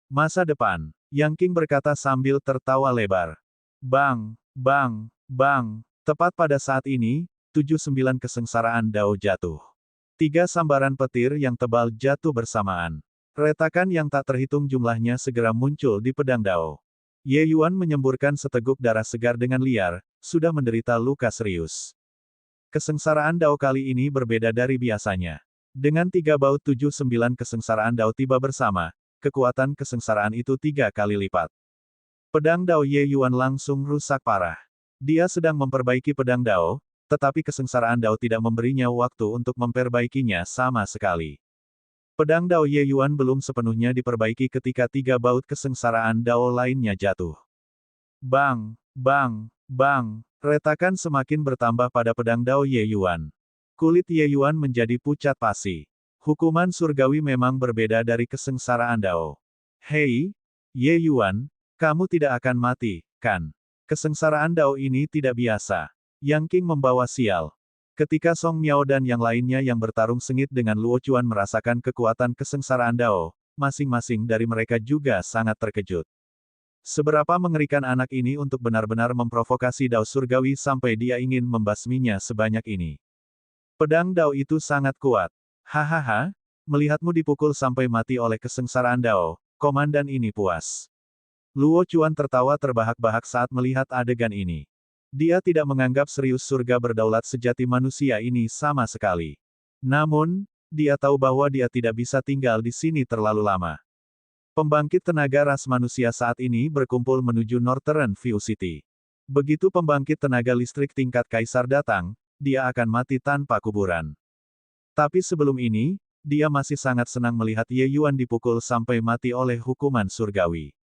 S1: Masa depan, Yang Qing berkata sambil tertawa lebar. Bang, bang, bang, tepat pada saat ini, 79 kesengsaraan Dao jatuh. 3 sambaran petir yang tebal jatuh bersamaan. Retakan yang tak terhitung jumlahnya segera muncul di pedang Dao. Ye Yuan menyemburkan seteguk darah segar dengan liar, sudah menderita luka serius. Kesengsaraan Dao kali ini berbeda dari biasanya. Dengan 3 baut 79 kesengsaraan Dao tiba bersama, kekuatan kesengsaraan itu 3 kali lipat. Pedang Dao Ye Yuan langsung rusak parah. Dia sedang memperbaiki pedang Dao, tetapi kesengsaraan Dao tidak memberinya waktu untuk memperbaikinya sama sekali. Pedang Dao Ye Yuan belum sepenuhnya diperbaiki ketika 3 baut kesengsaraan Dao lainnya jatuh. Bang, bang, bang, retakan semakin bertambah pada pedang Dao Ye Yuan. Kulit Ye Yuan menjadi pucat pasi. Hukuman surgawi memang berbeda dari kesengsaraan Dao. Hei, Ye Yuan, kamu tidak akan mati, kan? Kesengsaraan Dao ini tidak biasa. Yang Qing membawa sial. Ketika Song Miao dan yang lainnya yang bertarung sengit dengan Luo Chuan merasakan kekuatan kesengsaraan Dao, masing-masing dari mereka juga sangat terkejut. Seberapa mengerikan anak ini untuk benar-benar memprovokasi Dao surgawi sampai dia ingin membasminya sebanyak ini. Pedang Dao itu sangat kuat. Hahaha, melihatmu dipukul sampai mati oleh kesengsaraan Dao, komandan ini puas. Luo Chuan tertawa terbahak-bahak saat melihat adegan ini. Dia tidak menganggap serius surga berdaulat sejati manusia ini sama sekali. Namun, dia tahu bahwa dia tidak bisa tinggal di sini terlalu lama. Pembangkit tenaga ras manusia saat ini berkumpul menuju Northern View City. Begitu pembangkit tenaga listrik tingkat kaisar datang, dia akan mati tanpa kuburan. Tapi sebelum ini, dia masih sangat senang melihat Ye Yuan dipukul sampai mati oleh hukuman surgawi.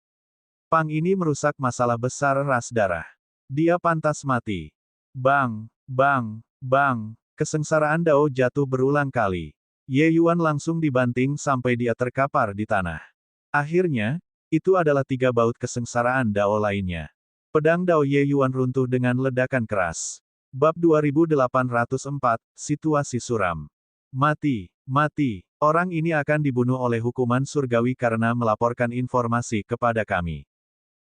S1: Pang ini merusak masalah besar ras darah. Dia pantas mati. Bang, bang, bang, kesengsaraan Dao jatuh berulang kali. Ye Yuan langsung dibanting sampai dia terkapar di tanah. Akhirnya, itu adalah 3 baut kesengsaraan Dao lainnya. Pedang Dao Ye Yuan runtuh dengan ledakan keras. Bab 2804, Situasi Suram. Mati, mati, orang ini akan dibunuh oleh hukuman surgawi karena melaporkan informasi kepada kami.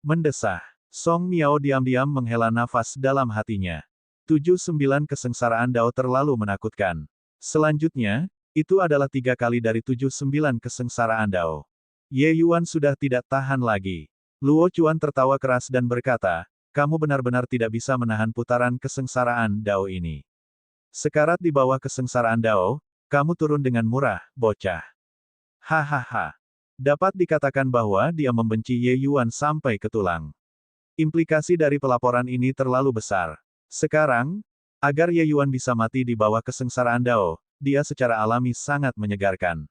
S1: Mendesah. Song Miao diam-diam menghela nafas dalam hatinya. 79 kesengsaraan Dao terlalu menakutkan. Selanjutnya, itu adalah 3 kali dari 79 kesengsaraan Dao. Ye Yuan sudah tidak tahan lagi. Luo Chuan tertawa keras dan berkata, kamu benar-benar tidak bisa menahan putaran kesengsaraan Dao ini. Sekarat di bawah kesengsaraan Dao, kamu turun dengan murah, bocah. Hahaha. Dapat dikatakan bahwa dia membenci Ye Yuan sampai ke tulang. Implikasi dari pelaporan ini terlalu besar. Sekarang, agar Ye Yuan bisa mati di bawah kesengsaraan Dao, dia secara alami sangat menyegarkan.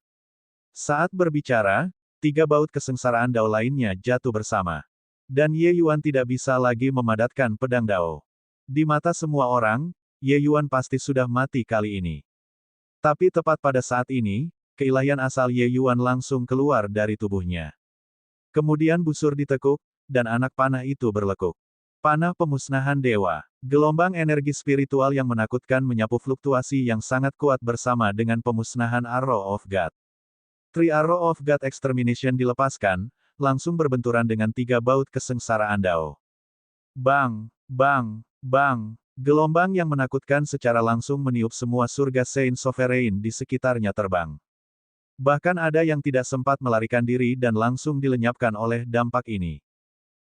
S1: Saat berbicara, 3 baut kesengsaraan Dao lainnya jatuh bersama. Dan Ye Yuan tidak bisa lagi memadatkan pedang Dao. Di mata semua orang, Ye Yuan pasti sudah mati kali ini. Tapi tepat pada saat ini, keilahian asal Ye Yuan langsung keluar dari tubuhnya. Kemudian busur ditekuk, dan anak panah itu berlekuk. Panah pemusnahan dewa. Gelombang energi spiritual yang menakutkan menyapu fluktuasi yang sangat kuat bersama dengan pemusnahan Arrow of God. Three Arrow of God Extermination dilepaskan, langsung berbenturan dengan 3 baut kesengsaraan Dao. Bang, bang, bang. Gelombang yang menakutkan secara langsung meniup semua surga Saint Sovereign di sekitarnya terbang. Bahkan ada yang tidak sempat melarikan diri dan langsung dilenyapkan oleh dampak ini.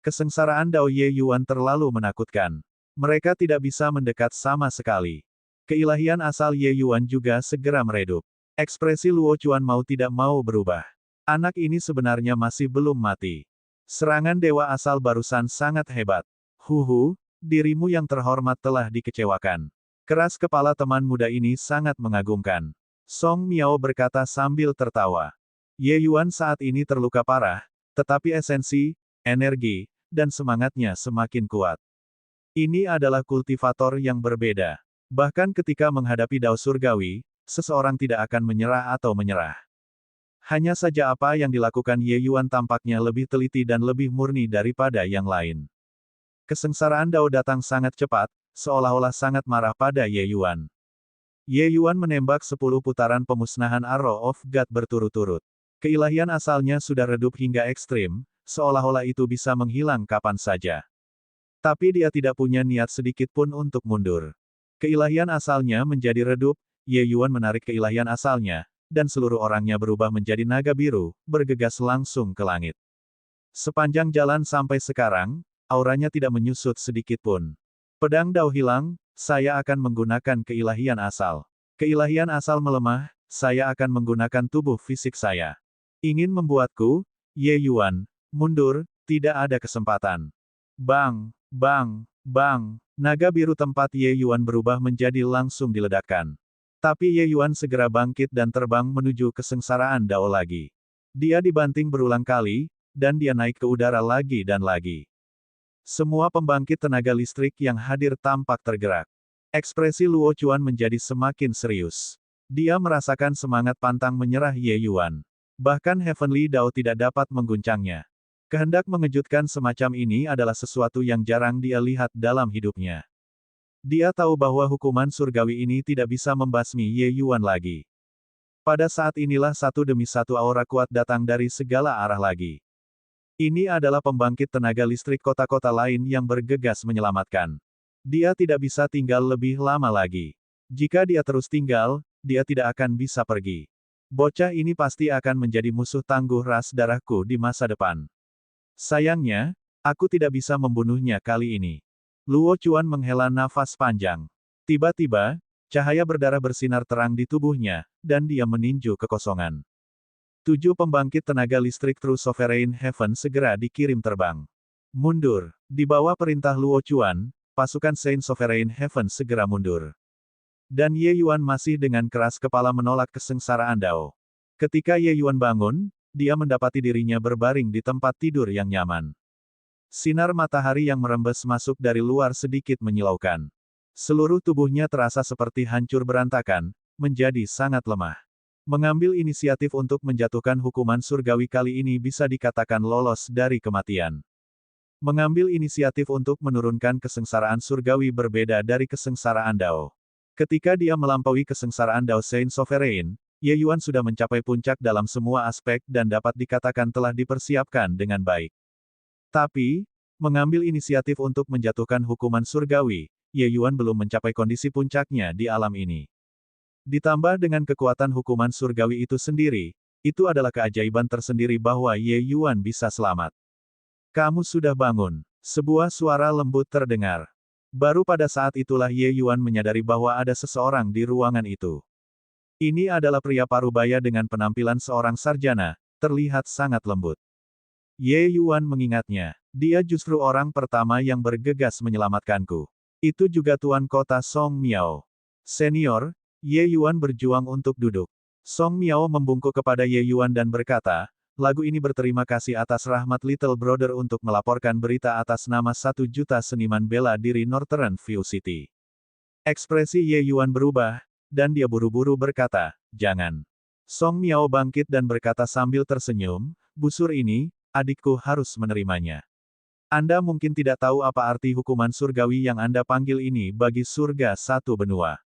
S1: Kesengsaraan Dao Ye Yuan terlalu menakutkan. Mereka tidak bisa mendekat sama sekali. Keilahian asal Ye Yuan juga segera meredup. Ekspresi Luo Chuan mau tidak mau berubah. Anak ini sebenarnya masih belum mati. Serangan dewa asal barusan sangat hebat. Huhu, dirimu yang terhormat telah dikecewakan. Keras kepala teman muda ini sangat mengagumkan. Song Miao berkata sambil tertawa. Ye Yuan saat ini terluka parah, tetapi esensi, energi, dan semangatnya semakin kuat. Ini adalah kultivator yang berbeda. Bahkan ketika menghadapi Dao Surgawi, seseorang tidak akan menyerah atau menyerah. Hanya saja apa yang dilakukan Ye Yuan tampaknya lebih teliti dan lebih murni daripada yang lain. Kesengsaraan Dao datang sangat cepat, seolah-olah sangat marah pada Ye Yuan. Ye Yuan menembak 10 putaran pemusnahan Arrow of God berturut-turut. Keilahian asalnya sudah redup hingga ekstrim, seolah-olah itu bisa menghilang kapan saja. Tapi dia tidak punya niat sedikit pun untuk mundur. Keilahian asalnya menjadi redup, Ye Yuan menarik keilahian asalnya, dan seluruh orangnya berubah menjadi naga biru, bergegas langsung ke langit. Sepanjang jalan sampai sekarang, auranya tidak menyusut sedikit pun. Pedang Dao hilang, saya akan menggunakan keilahian asal. Keilahian asal melemah, saya akan menggunakan tubuh fisik saya. Ingin membuatku, Ye Yuan, mundur, tidak ada kesempatan. Bang, bang, bang, naga biru tempat Ye Yuan berubah menjadi langsung diledakkan. Tapi Ye Yuan segera bangkit dan terbang menuju kesengsaraan Dao lagi. Dia dibanting berulang kali, dan dia naik ke udara lagi dan lagi. Semua pembangkit tenaga listrik yang hadir tampak tergerak. Ekspresi Luo Chuan menjadi semakin serius. Dia merasakan semangat pantang menyerah Ye Yuan. Bahkan Heavenly Dao tidak dapat mengguncangnya. Kehendak mengejutkan semacam ini adalah sesuatu yang jarang dia lihat dalam hidupnya. Dia tahu bahwa hukuman surgawi ini tidak bisa membasmi Ye Yuan lagi. Pada saat inilah satu demi satu aura kuat datang dari segala arah lagi. Ini adalah pembangkit tenaga listrik kota-kota lain yang bergegas menyelamatkan. Dia tidak bisa tinggal lebih lama lagi. Jika dia terus tinggal, dia tidak akan bisa pergi. Bocah ini pasti akan menjadi musuh tangguh ras darahku di masa depan. Sayangnya, aku tidak bisa membunuhnya kali ini. Luo Chuan menghela nafas panjang. Tiba-tiba, cahaya berdarah bersinar terang di tubuhnya, dan dia meninju kekosongan. 7 pembangkit tenaga listrik True Sovereign Heaven segera dikirim terbang. Mundur. Di bawah perintah Luo Chuan, pasukan Saint Sovereign Heaven segera mundur. Dan Ye Yuan masih dengan keras kepala menolak kesengsaraan Dao. Ketika Ye Yuan bangun, dia mendapati dirinya berbaring di tempat tidur yang nyaman. Sinar matahari yang merembes masuk dari luar sedikit menyilaukan. Seluruh tubuhnya terasa seperti hancur berantakan, menjadi sangat lemah. Mengambil inisiatif untuk menjatuhkan hukuman surgawi kali ini bisa dikatakan lolos dari kematian. Mengambil inisiatif untuk menurunkan kesengsaraan surgawi berbeda dari kesengsaraan Dao. Ketika dia melampaui kesengsaraan Dao Saint Sovereign, Ye Yuan sudah mencapai puncak dalam semua aspek dan dapat dikatakan telah dipersiapkan dengan baik. Tapi, mengambil inisiatif untuk menjatuhkan hukuman surgawi, Ye Yuan belum mencapai kondisi puncaknya di alam ini. Ditambah dengan kekuatan hukuman surgawi itu sendiri, itu adalah keajaiban tersendiri bahwa Ye Yuan bisa selamat. Kamu sudah bangun. Sebuah suara lembut terdengar. Baru pada saat itulah Ye Yuan menyadari bahwa ada seseorang di ruangan itu. Ini adalah pria parubaya dengan penampilan seorang sarjana, terlihat sangat lembut. Ye Yuan mengingatnya, dia justru orang pertama yang bergegas menyelamatkanku. Itu juga Tuan Kota Song Miao. Senior, Ye Yuan berjuang untuk duduk. Song Miao membungkuk kepada Ye Yuan dan berkata, lagu ini berterima kasih atas rahmat Little Brother untuk melaporkan berita atas nama 1 juta seniman bela diri Northern View City. Ekspresi Ye Yuan berubah, dan dia buru-buru berkata, jangan. Song Miao bangkit dan berkata sambil tersenyum, busur ini, adikku harus menerimanya. Anda mungkin tidak tahu apa arti hukuman surgawi yang Anda panggil ini bagi surga satu benua.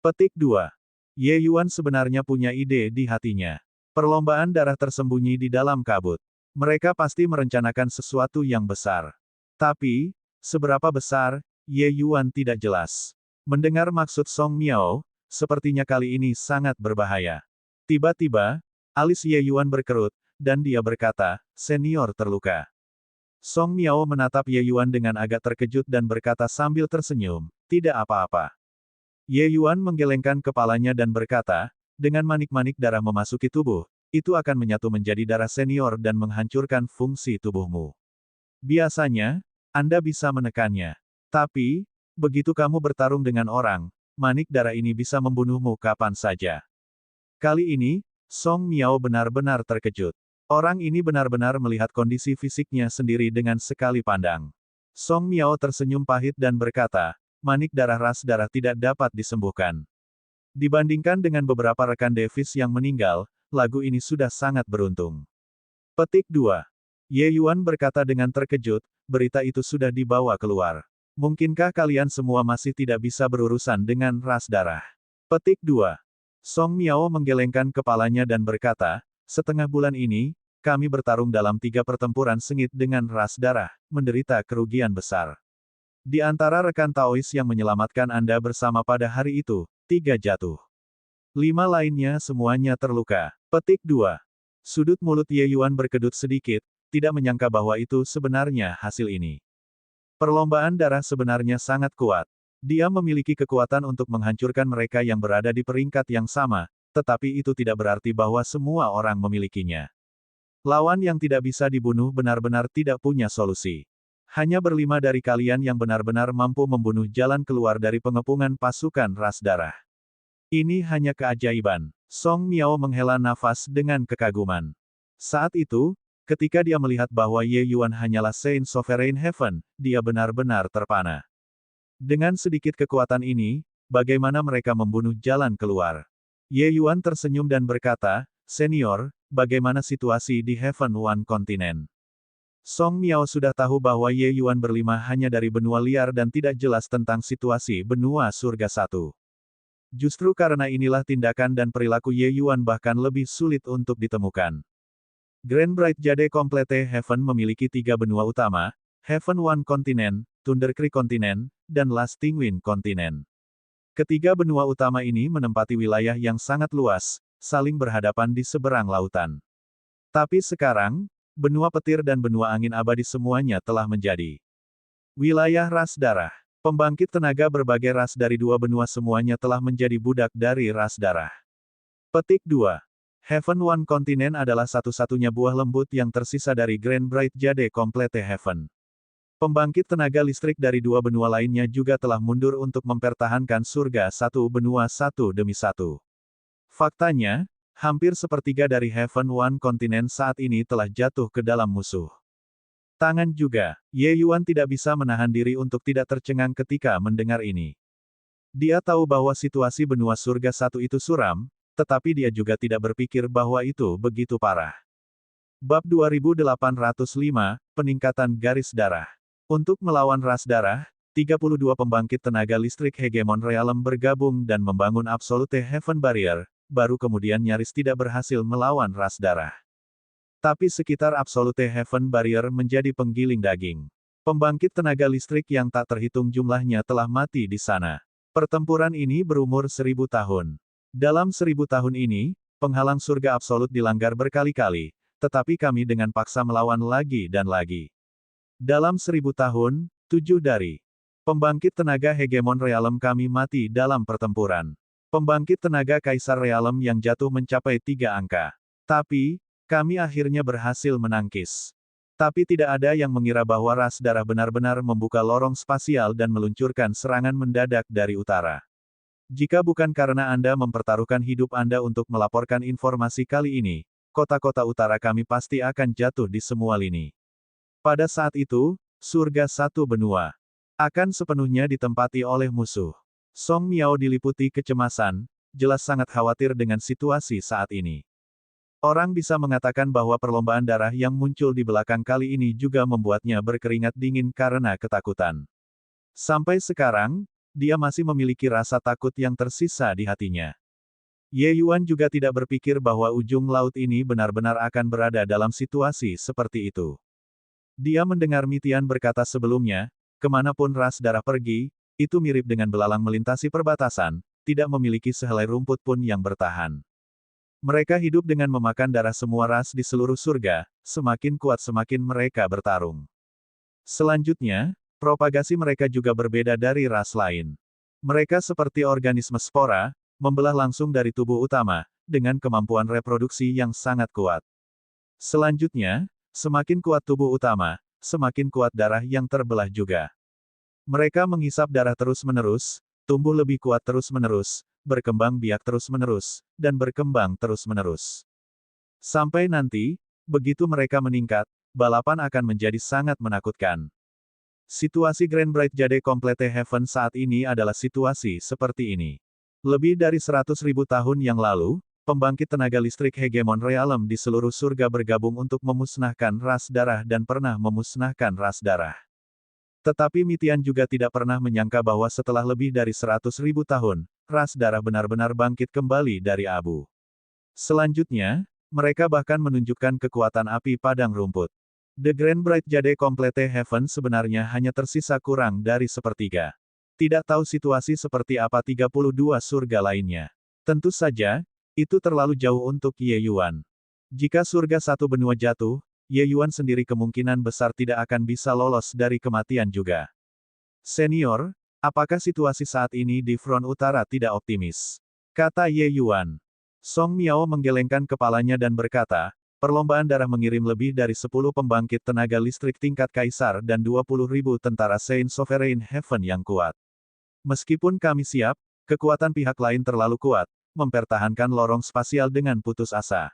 S1: Petik 2. Ye Yuan sebenarnya punya ide di hatinya. Perlombaan darah tersembunyi di dalam kabut. Mereka pasti merencanakan sesuatu yang besar. Tapi, seberapa besar, Ye Yuan tidak jelas. Mendengar maksud Song Miao, sepertinya kali ini sangat berbahaya. Tiba-tiba, alis Ye Yuan berkerut, dan dia berkata, senior terluka. Song Miao menatap Ye Yuan dengan agak terkejut dan berkata sambil tersenyum, tidak apa-apa. Ye Yuan menggelengkan kepalanya dan berkata, dengan manik-manik darah memasuki tubuh, itu akan menyatu menjadi darah senior dan menghancurkan fungsi tubuhmu. Biasanya, Anda bisa menekannya. Tapi, begitu kamu bertarung dengan orang, manik darah ini bisa membunuhmu kapan saja. Kali ini, Song Miao benar-benar terkejut. Orang ini benar-benar melihat kondisi fisiknya sendiri dengan sekali pandang. Song Miao tersenyum pahit dan berkata, manik darah ras darah tidak dapat disembuhkan. Dibandingkan dengan beberapa rekan Davis yang meninggal, lagu ini sudah sangat beruntung. Petik 2. Ye Yuan berkata dengan terkejut, berita itu sudah dibawa keluar. Mungkinkah kalian semua masih tidak bisa berurusan dengan ras darah? Petik 2. Song Miao menggelengkan kepalanya dan berkata, setengah bulan ini, kami bertarung dalam 3 pertempuran sengit dengan ras darah, menderita kerugian besar. Di antara rekan Taois yang menyelamatkan Anda bersama pada hari itu, 3 jatuh. 5 lainnya semuanya terluka. Petik 2. Sudut mulut Ye Yuan berkedut sedikit, tidak menyangka bahwa itu sebenarnya hasil ini. Perlombaan darah sebenarnya sangat kuat. Dia memiliki kekuatan untuk menghancurkan mereka yang berada di peringkat yang sama, tetapi itu tidak berarti bahwa semua orang memilikinya. Lawan yang tidak bisa dibunuh benar-benar tidak punya solusi. Hanya berlima dari kalian yang benar-benar mampu membunuh jalan keluar dari pengepungan pasukan ras darah. Ini hanya keajaiban. Song Miao menghela nafas dengan kekaguman. Saat itu, ketika dia melihat bahwa Ye Yuan hanyalah Saint Sovereign Heaven, dia benar-benar terpana. Dengan sedikit kekuatan ini, bagaimana mereka membunuh jalan keluar? Ye Yuan tersenyum dan berkata, senior, bagaimana situasi di Heaven One Continent? Song Miao sudah tahu bahwa Ye Yuan berlima hanya dari benua liar dan tidak jelas tentang situasi benua surga satu. Justru karena inilah tindakan dan perilaku Ye Yuan bahkan lebih sulit untuk ditemukan. Grand Bright Jade Complete Heaven memiliki 3 benua utama, Heaven One Continent, Thunder Creek Continent, dan Lasting Wind Continent. Ketiga benua utama ini menempati wilayah yang sangat luas, saling berhadapan di seberang lautan. Tapi sekarang, benua petir dan benua angin abadi semuanya telah menjadi wilayah ras darah. Pembangkit tenaga berbagai ras dari 2 benua semuanya telah menjadi budak dari ras darah. Petik 2. Heaven One Continent adalah satu-satunya buah lembut yang tersisa dari Grand Bright Jade Complete Heaven. Pembangkit tenaga listrik dari 2 benua lainnya juga telah mundur untuk mempertahankan surga satu benua satu demi satu. Faktanya, hampir sepertiga dari Heaven One Continent saat ini telah jatuh ke dalam musuh. Tangan juga, Ye Yuan tidak bisa menahan diri untuk tidak tercengang ketika mendengar ini. Dia tahu bahwa situasi benua surga satu itu suram, tetapi dia juga tidak berpikir bahwa itu begitu parah. Bab 2805, Peningkatan Garis Darah. Untuk melawan ras darah, 32 pembangkit tenaga listrik Hegemon Realem bergabung dan membangun Absolute Heaven Barrier, baru kemudian nyaris tidak berhasil melawan ras darah. Tapi sekitar Absolute Heaven Barrier menjadi penggiling daging. Pembangkit tenaga listrik yang tak terhitung jumlahnya telah mati di sana. Pertempuran ini berumur 1000 tahun. Dalam 1000 tahun ini, penghalang surga absolut dilanggar berkali-kali, tetapi kami dengan paksa melawan lagi dan lagi. Dalam 1000 tahun, 7 dari pembangkit tenaga hegemon realem kami mati dalam pertempuran. Pembangkit tenaga kaisar realem yang jatuh mencapai 3 angka. Tapi, kami akhirnya berhasil menangkis. Tapi tidak ada yang mengira bahwa ras darah benar-benar membuka lorong spasial dan meluncurkan serangan mendadak dari utara. Jika bukan karena Anda mempertaruhkan hidup Anda untuk melaporkan informasi kali ini, kota-kota utara kami pasti akan jatuh di semua lini. Pada saat itu, surga satu benua akan sepenuhnya ditempati oleh musuh. Song Miao diliputi kecemasan, jelas sangat khawatir dengan situasi saat ini. Orang bisa mengatakan bahwa perlombaan darah yang muncul di belakang kali ini juga membuatnya berkeringat dingin karena ketakutan. Sampai sekarang, dia masih memiliki rasa takut yang tersisa di hatinya. Ye Yuan juga tidak berpikir bahwa ujung laut ini benar-benar akan berada dalam situasi seperti itu. Dia mendengar Mitian berkata sebelumnya, kemanapun ras darah pergi, itu mirip dengan belalang melintasi perbatasan, tidak memiliki sehelai rumput pun yang bertahan. Mereka hidup dengan memakan darah semua ras di seluruh surga, semakin kuat semakin mereka bertarung. Selanjutnya, propagasi mereka juga berbeda dari ras lain. Mereka seperti organisme spora, membelah langsung dari tubuh utama, dengan kemampuan reproduksi yang sangat kuat. Selanjutnya, semakin kuat tubuh utama, semakin kuat darah yang terbelah juga. Mereka menghisap darah terus-menerus, tumbuh lebih kuat terus-menerus, berkembang biak terus-menerus, dan berkembang terus-menerus. Sampai nanti, begitu mereka meningkat, balapan akan menjadi sangat menakutkan. Situasi Grand Bright Jade Complete Heaven saat ini adalah situasi seperti ini. Lebih dari 100.000 tahun yang lalu, pembangkit tenaga listrik hegemon realem di seluruh surga bergabung untuk memusnahkan ras darah dan pernah memusnahkan ras darah. Tetapi Mitian juga tidak pernah menyangka bahwa setelah lebih dari 100.000 tahun, ras darah benar-benar bangkit kembali dari abu. Selanjutnya, mereka bahkan menunjukkan kekuatan api padang rumput. The Grand Bright Jade Complete Heaven sebenarnya hanya tersisa kurang dari sepertiga. Tidak tahu situasi seperti apa 32 surga lainnya. Tentu saja, itu terlalu jauh untuk Ye Yuan. Jika surga satu benua jatuh, Ye Yuan sendiri kemungkinan besar tidak akan bisa lolos dari kematian juga. Senior, apakah situasi saat ini di front utara tidak optimis? Kata Ye Yuan. Song Miao menggelengkan kepalanya dan berkata, perlombaan darah mengirim lebih dari 10 pembangkit tenaga listrik tingkat kaisar dan 20.000 tentara Saint Sovereign Heaven yang kuat. Meskipun kami siap, kekuatan pihak lain terlalu kuat, mempertahankan lorong spasial dengan putus asa.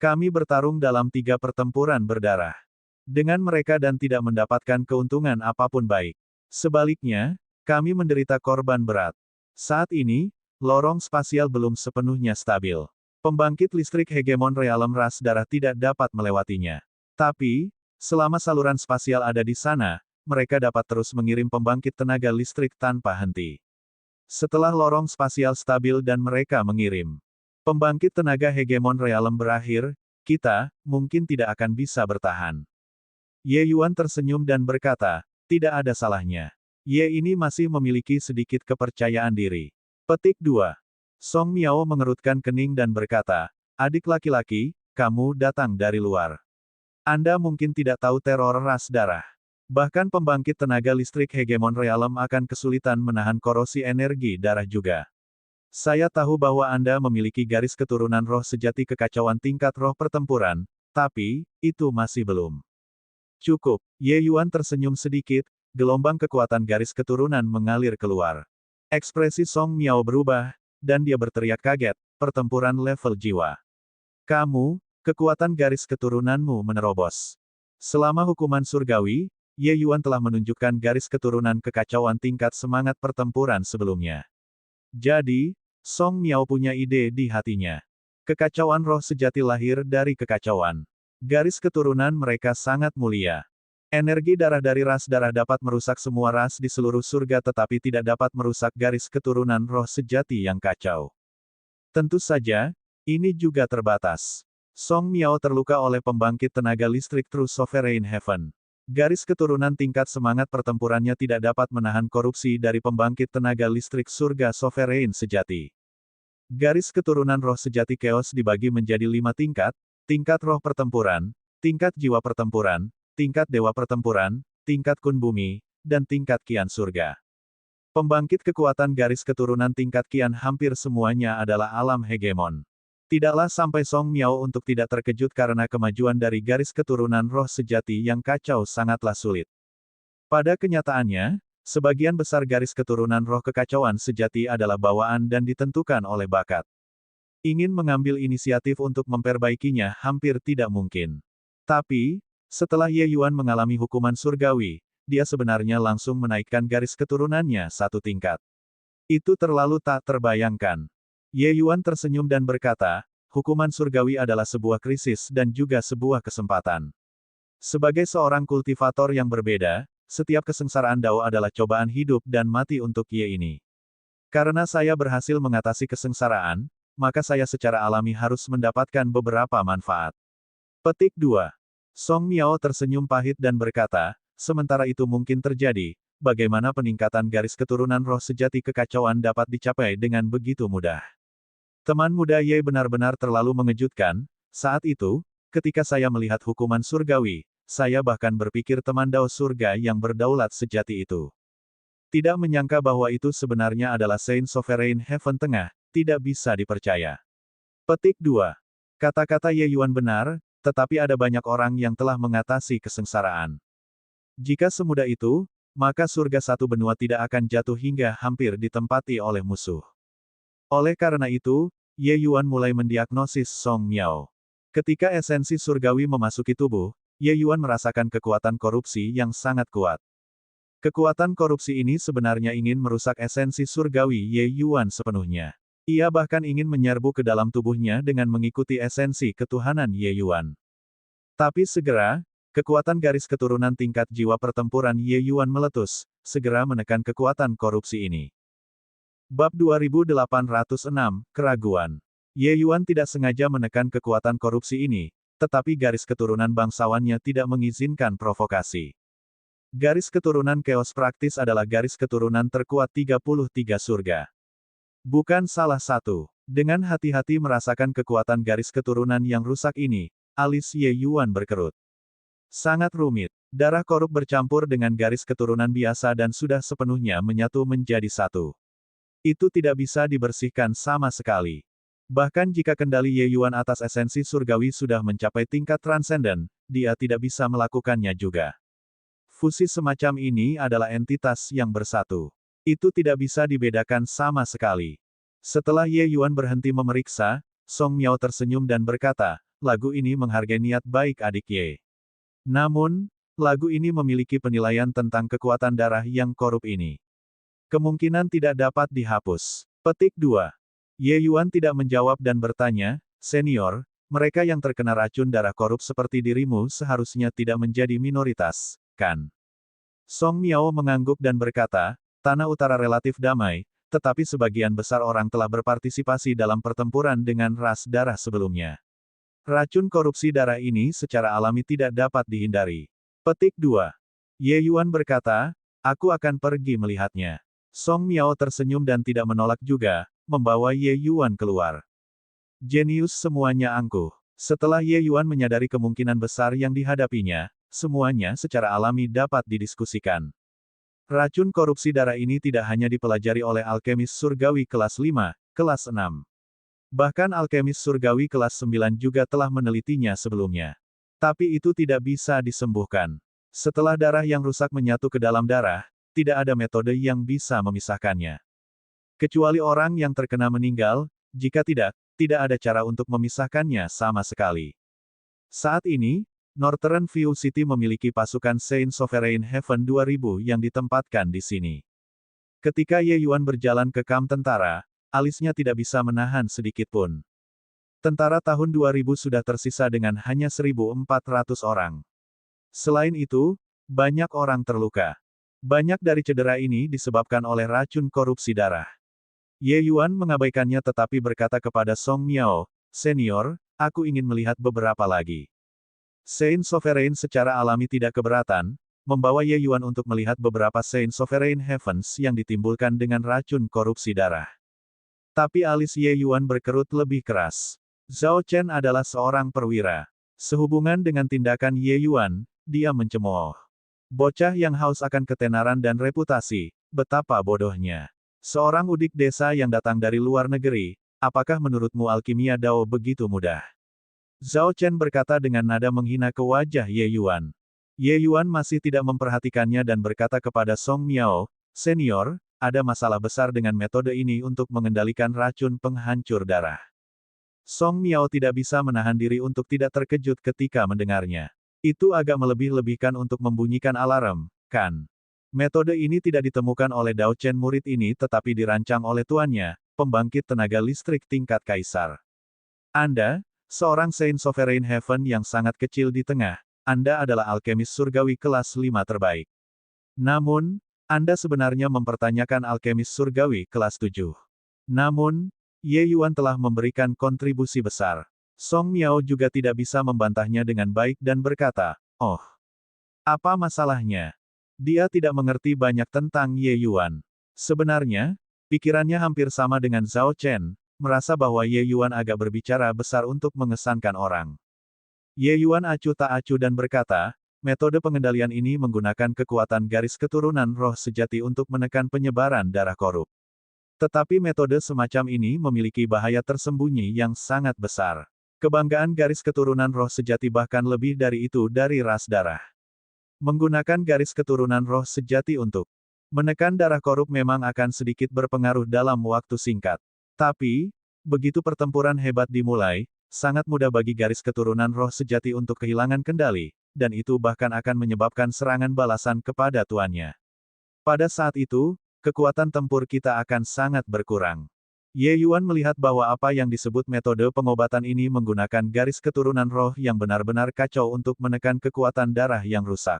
S1: Kami bertarung dalam 3 pertempuran berdarah dengan mereka dan tidak mendapatkan keuntungan apapun baik. Sebaliknya, kami menderita korban berat. Saat ini, lorong spasial belum sepenuhnya stabil. Pembangkit listrik hegemon realem ras darah tidak dapat melewatinya. Tapi, selama saluran spasial ada di sana, mereka dapat terus mengirim pembangkit tenaga listrik tanpa henti. Setelah lorong spasial stabil dan mereka mengirim pembangkit tenaga hegemon realem berakhir, kita, mungkin tidak akan bisa bertahan. Ye Yuan tersenyum dan berkata, tidak ada salahnya. Ye ini masih memiliki sedikit kepercayaan diri. Petik 2. Song Miao mengerutkan kening dan berkata, adik laki-laki, kamu datang dari luar. Anda mungkin tidak tahu teror ras darah. Bahkan pembangkit tenaga listrik hegemon realem akan kesulitan menahan korosi energi darah juga. Saya tahu bahwa Anda memiliki garis keturunan roh sejati kekacauan tingkat roh pertempuran, tapi, itu masih belum cukup. Ye Yuan tersenyum sedikit, gelombang kekuatan garis keturunan mengalir keluar. Ekspresi Song Miao berubah, dan dia berteriak kaget, pertempuran level jiwa. Kamu, kekuatan garis keturunanmu menerobos. Selama hukuman surgawi, Ye Yuan telah menunjukkan garis keturunan kekacauan tingkat semangat pertempuran sebelumnya. Jadi, Song Miao punya ide di hatinya. Kekacauan roh sejati lahir dari kekacauan. Garis keturunan mereka sangat mulia. Energi darah dari ras darah dapat merusak semua ras di seluruh surga tetapi tidak dapat merusak garis keturunan roh sejati yang kacau. Tentu saja, ini juga terbatas. Song Miao terluka oleh pembangkit tenaga listrik True Sovereign Heaven. Garis keturunan tingkat semangat pertempurannya tidak dapat menahan korupsi dari pembangkit tenaga listrik surga sovereign sejati. Garis keturunan roh sejati Chaos dibagi menjadi 5 tingkat, tingkat roh pertempuran, tingkat jiwa pertempuran, tingkat dewa pertempuran, tingkat kun bumi, dan tingkat kian surga. Pembangkit kekuatan garis keturunan tingkat kian hampir semuanya adalah alam hegemon. Tidaklah sampai Song Miao untuk tidak terkejut karena kemajuan dari garis keturunan roh sejati yang kacau sangatlah sulit. Pada kenyataannya, sebagian besar garis keturunan roh kekacauan sejati adalah bawaan dan ditentukan oleh bakat. Ingin mengambil inisiatif untuk memperbaikinya hampir tidak mungkin. Tapi, setelah Ye Yuan mengalami hukuman surgawi, dia sebenarnya langsung menaikkan garis keturunannya 1 tingkat. Itu terlalu tak terbayangkan. Ye Yuan tersenyum dan berkata, hukuman surgawi adalah sebuah krisis dan juga sebuah kesempatan. Sebagai seorang kultivator yang berbeda, setiap kesengsaraan Dao adalah cobaan hidup dan mati untuk Ye ini. Karena saya berhasil mengatasi kesengsaraan, maka saya secara alami harus mendapatkan beberapa manfaat. Petik 2. Song Miao tersenyum pahit dan berkata, sementara itu mungkin terjadi, bagaimana peningkatan garis keturunan roh sejati kekacauan dapat dicapai dengan begitu mudah. Teman muda Ye benar-benar terlalu mengejutkan, saat itu, ketika saya melihat hukuman surgawi, saya bahkan berpikir teman Dao surga yang berdaulat sejati itu. Tidak menyangka bahwa itu sebenarnya adalah Saint Sovereign Heaven Tengah, tidak bisa dipercaya. Petik 2. Kata-kata Ye Yuan benar, tetapi ada banyak orang yang telah mengatasi kesengsaraan. Jika semudah itu, maka surga satu benua tidak akan jatuh hingga hampir ditempati oleh musuh. Oleh karena itu, Ye Yuan mulai mendiagnosis Song Miao. Ketika esensi surgawi memasuki tubuh, Ye Yuan merasakan kekuatan korupsi yang sangat kuat. Kekuatan korupsi ini sebenarnya ingin merusak esensi surgawi Ye Yuan sepenuhnya. Ia bahkan ingin menyerbu ke dalam tubuhnya dengan mengikuti esensi ketuhanan Ye Yuan. Tapi segera, kekuatan garis keturunan tingkat jiwa pertempuran Ye Yuan meletus, segera menekan kekuatan korupsi ini. Bab 2806, Keraguan. Ye Yuan tidak sengaja menekan kekuatan korupsi ini, tetapi garis keturunan bangsawannya tidak mengizinkan provokasi. Garis keturunan Chaos praktis adalah garis keturunan terkuat 33 surga. Bukan salah satu. Dengan hati-hati merasakan kekuatan garis keturunan yang rusak ini, alis Ye Yuan berkerut. Sangat rumit. Darah korup bercampur dengan garis keturunan biasa dan sudah sepenuhnya menyatu menjadi satu. Itu tidak bisa dibersihkan sama sekali. Bahkan jika kendali Ye Yuan atas esensi surgawi sudah mencapai tingkat transenden, dia tidak bisa melakukannya juga. Fusi semacam ini adalah entitas yang bersatu. Itu tidak bisa dibedakan sama sekali. Setelah Ye Yuan berhenti memeriksa, Song Miao tersenyum dan berkata, lagu ini menghargai niat baik adik Ye. Namun, lagu ini memiliki penilaian tentang kekuatan darah yang korup ini. Kemungkinan tidak dapat dihapus. Petik 2. Ye Yuan tidak menjawab dan bertanya, senior, mereka yang terkena racun darah korup seperti dirimu seharusnya tidak menjadi minoritas, kan? Song Miao mengangguk dan berkata, tanah utara relatif damai, tetapi sebagian besar orang telah berpartisipasi dalam pertempuran dengan ras darah sebelumnya. Racun korupsi darah ini secara alami tidak dapat dihindari. Petik 2. Ye Yuan berkata, aku akan pergi melihatnya. Song Miao tersenyum dan tidak menolak juga, membawa Ye Yuan keluar. Jenius semuanya angkuh. Setelah Ye Yuan menyadari kemungkinan besar yang dihadapinya, semuanya secara alami dapat didiskusikan. Racun korupsi darah ini tidak hanya dipelajari oleh alkemis surgawi kelas 5, kelas 6. Bahkan alkemis surgawi kelas 9 juga telah menelitinya sebelumnya. Tapi itu tidak bisa disembuhkan. Setelah darah yang rusak menyatu ke dalam darah, tidak ada metode yang bisa memisahkannya. Kecuali orang yang terkena meninggal, jika tidak, tidak ada cara untuk memisahkannya sama sekali. Saat ini, Northern View City memiliki pasukan Saint Sovereign Heaven 2000 yang ditempatkan di sini. Ketika Ye Yuan berjalan ke kamp tentara, alisnya tidak bisa menahan sedikit pun. Tentara tahun 2000 sudah tersisa dengan hanya 1.400 orang. Selain itu, banyak orang terluka. Banyak dari cedera ini disebabkan oleh racun korupsi darah. Ye Yuan mengabaikannya tetapi berkata kepada Song Miao, senior, aku ingin melihat beberapa lagi. Saint Sovereign secara alami tidak keberatan, membawa Ye Yuan untuk melihat beberapa Saint Sovereign Heavens yang ditimbulkan dengan racun korupsi darah. Tapi alis Ye Yuan berkerut lebih keras. Zhao Chen adalah seorang perwira. Sehubungan dengan tindakan Ye Yuan, dia mencemooh. Bocah yang haus akan ketenaran dan reputasi, betapa bodohnya. Seorang udik desa yang datang dari luar negeri, apakah menurutmu alkimia Dao begitu mudah? Zhao Chen berkata dengan nada menghina ke wajah Ye Yuan. Ye Yuan masih tidak memperhatikannya dan berkata kepada Song Miao, "Senior, ada masalah besar dengan metode ini untuk mengendalikan racun penghancur darah." Song Miao tidak bisa menahan diri untuk tidak terkejut ketika mendengarnya. Itu agak melebih-lebihkan untuk membunyikan alarm, kan? Metode ini tidak ditemukan oleh Dao Chen murid ini tetapi dirancang oleh tuannya, pembangkit tenaga listrik tingkat kaisar. Anda, seorang Saint Sovereign Heaven yang sangat kecil di tengah, Anda adalah alkemis surgawi kelas 5 terbaik. Namun, Anda sebenarnya mempertanyakan alkemis surgawi kelas 7. Namun, Ye Yuan telah memberikan kontribusi besar. Song Miao juga tidak bisa membantahnya dengan baik dan berkata, "Oh, apa masalahnya?" Dia tidak mengerti banyak tentang Ye Yuan. Sebenarnya, pikirannya hampir sama dengan Zhao Chen, merasa bahwa Ye Yuan agak berbicara besar untuk mengesankan orang. Ye Yuan acuh tak acuh dan berkata, metode pengendalian ini menggunakan kekuatan garis keturunan roh sejati untuk menekan penyebaran darah korup. Tetapi metode semacam ini memiliki bahaya tersembunyi yang sangat besar. Kebanggaan garis keturunan roh sejati bahkan lebih dari itu dari ras darah. Menggunakan garis keturunan roh sejati untuk menekan darah korup memang akan sedikit berpengaruh dalam waktu singkat. Tapi, begitu pertempuran hebat dimulai, sangat mudah bagi garis keturunan roh sejati untuk kehilangan kendali, dan itu bahkan akan menyebabkan serangan balasan kepada tuannya. Pada saat itu, kekuatan tempur kita akan sangat berkurang. Ye Yuan melihat bahwa apa yang disebut metode pengobatan ini menggunakan garis keturunan roh yang benar-benar kacau untuk menekan kekuatan darah yang rusak.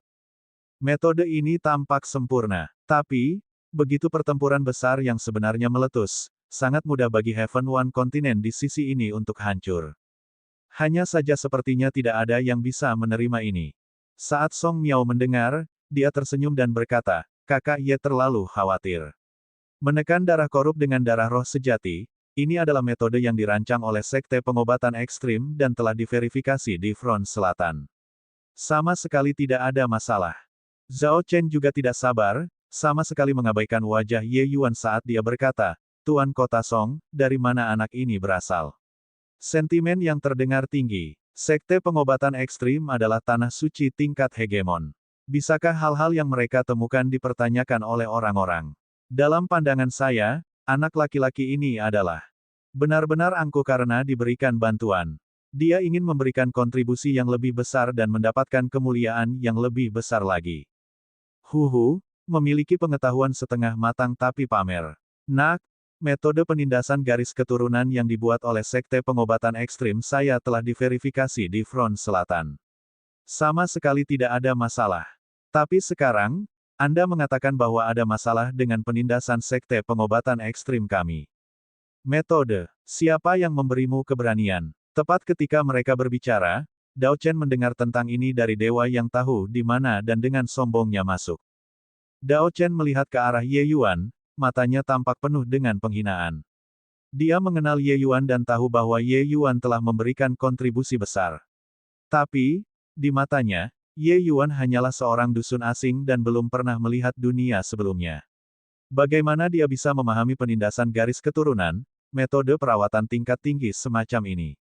S1: Metode ini tampak sempurna, tapi, begitu pertempuran besar yang sebenarnya meletus, sangat mudah bagi Heaven One kontinen di sisi ini untuk hancur. Hanya saja sepertinya tidak ada yang bisa menerima ini. Saat Song Miao mendengar, dia tersenyum dan berkata, "Kakak Ye terlalu khawatir. Menekan darah korup dengan darah roh sejati, ini adalah metode yang dirancang oleh Sekte Pengobatan Ekstrim dan telah diverifikasi di Front Selatan. Sama sekali tidak ada masalah." Zhao Chen juga tidak sabar, sama sekali mengabaikan wajah Ye Yuan saat dia berkata, "Tuan Kota Song, dari mana anak ini berasal?" Sentimen yang terdengar tinggi. Sekte Pengobatan Ekstrim adalah tanah suci tingkat hegemon. Bisakah hal-hal yang mereka temukan dipertanyakan oleh orang-orang? Dalam pandangan saya, anak laki-laki ini adalah benar-benar angkuh karena diberikan bantuan. Dia ingin memberikan kontribusi yang lebih besar dan mendapatkan kemuliaan yang lebih besar lagi. Memiliki pengetahuan setengah matang tapi pamer. Nak, metode penindasan garis keturunan yang dibuat oleh Sekte Pengobatan Ekstrim saya telah diverifikasi di Front Selatan. Sama sekali tidak ada masalah. Tapi sekarang, Anda mengatakan bahwa ada masalah dengan penindasan Sekte Pengobatan Ekstrim kami. Metode, siapa yang memberimu keberanian? Tepat ketika mereka berbicara, Dao Chen mendengar tentang ini dari dewa yang tahu di mana dan dengan sombongnya masuk. Dao Chen melihat ke arah Ye Yuan, matanya tampak penuh dengan penghinaan. Dia mengenal Ye Yuan dan tahu bahwa Ye Yuan telah memberikan kontribusi besar. Tapi, di matanya, Ye Yuan hanyalah seorang dusun asing dan belum pernah melihat dunia sebelumnya. Bagaimana dia bisa memahami penindasan garis keturunan, metode perawatan tingkat tinggi semacam ini?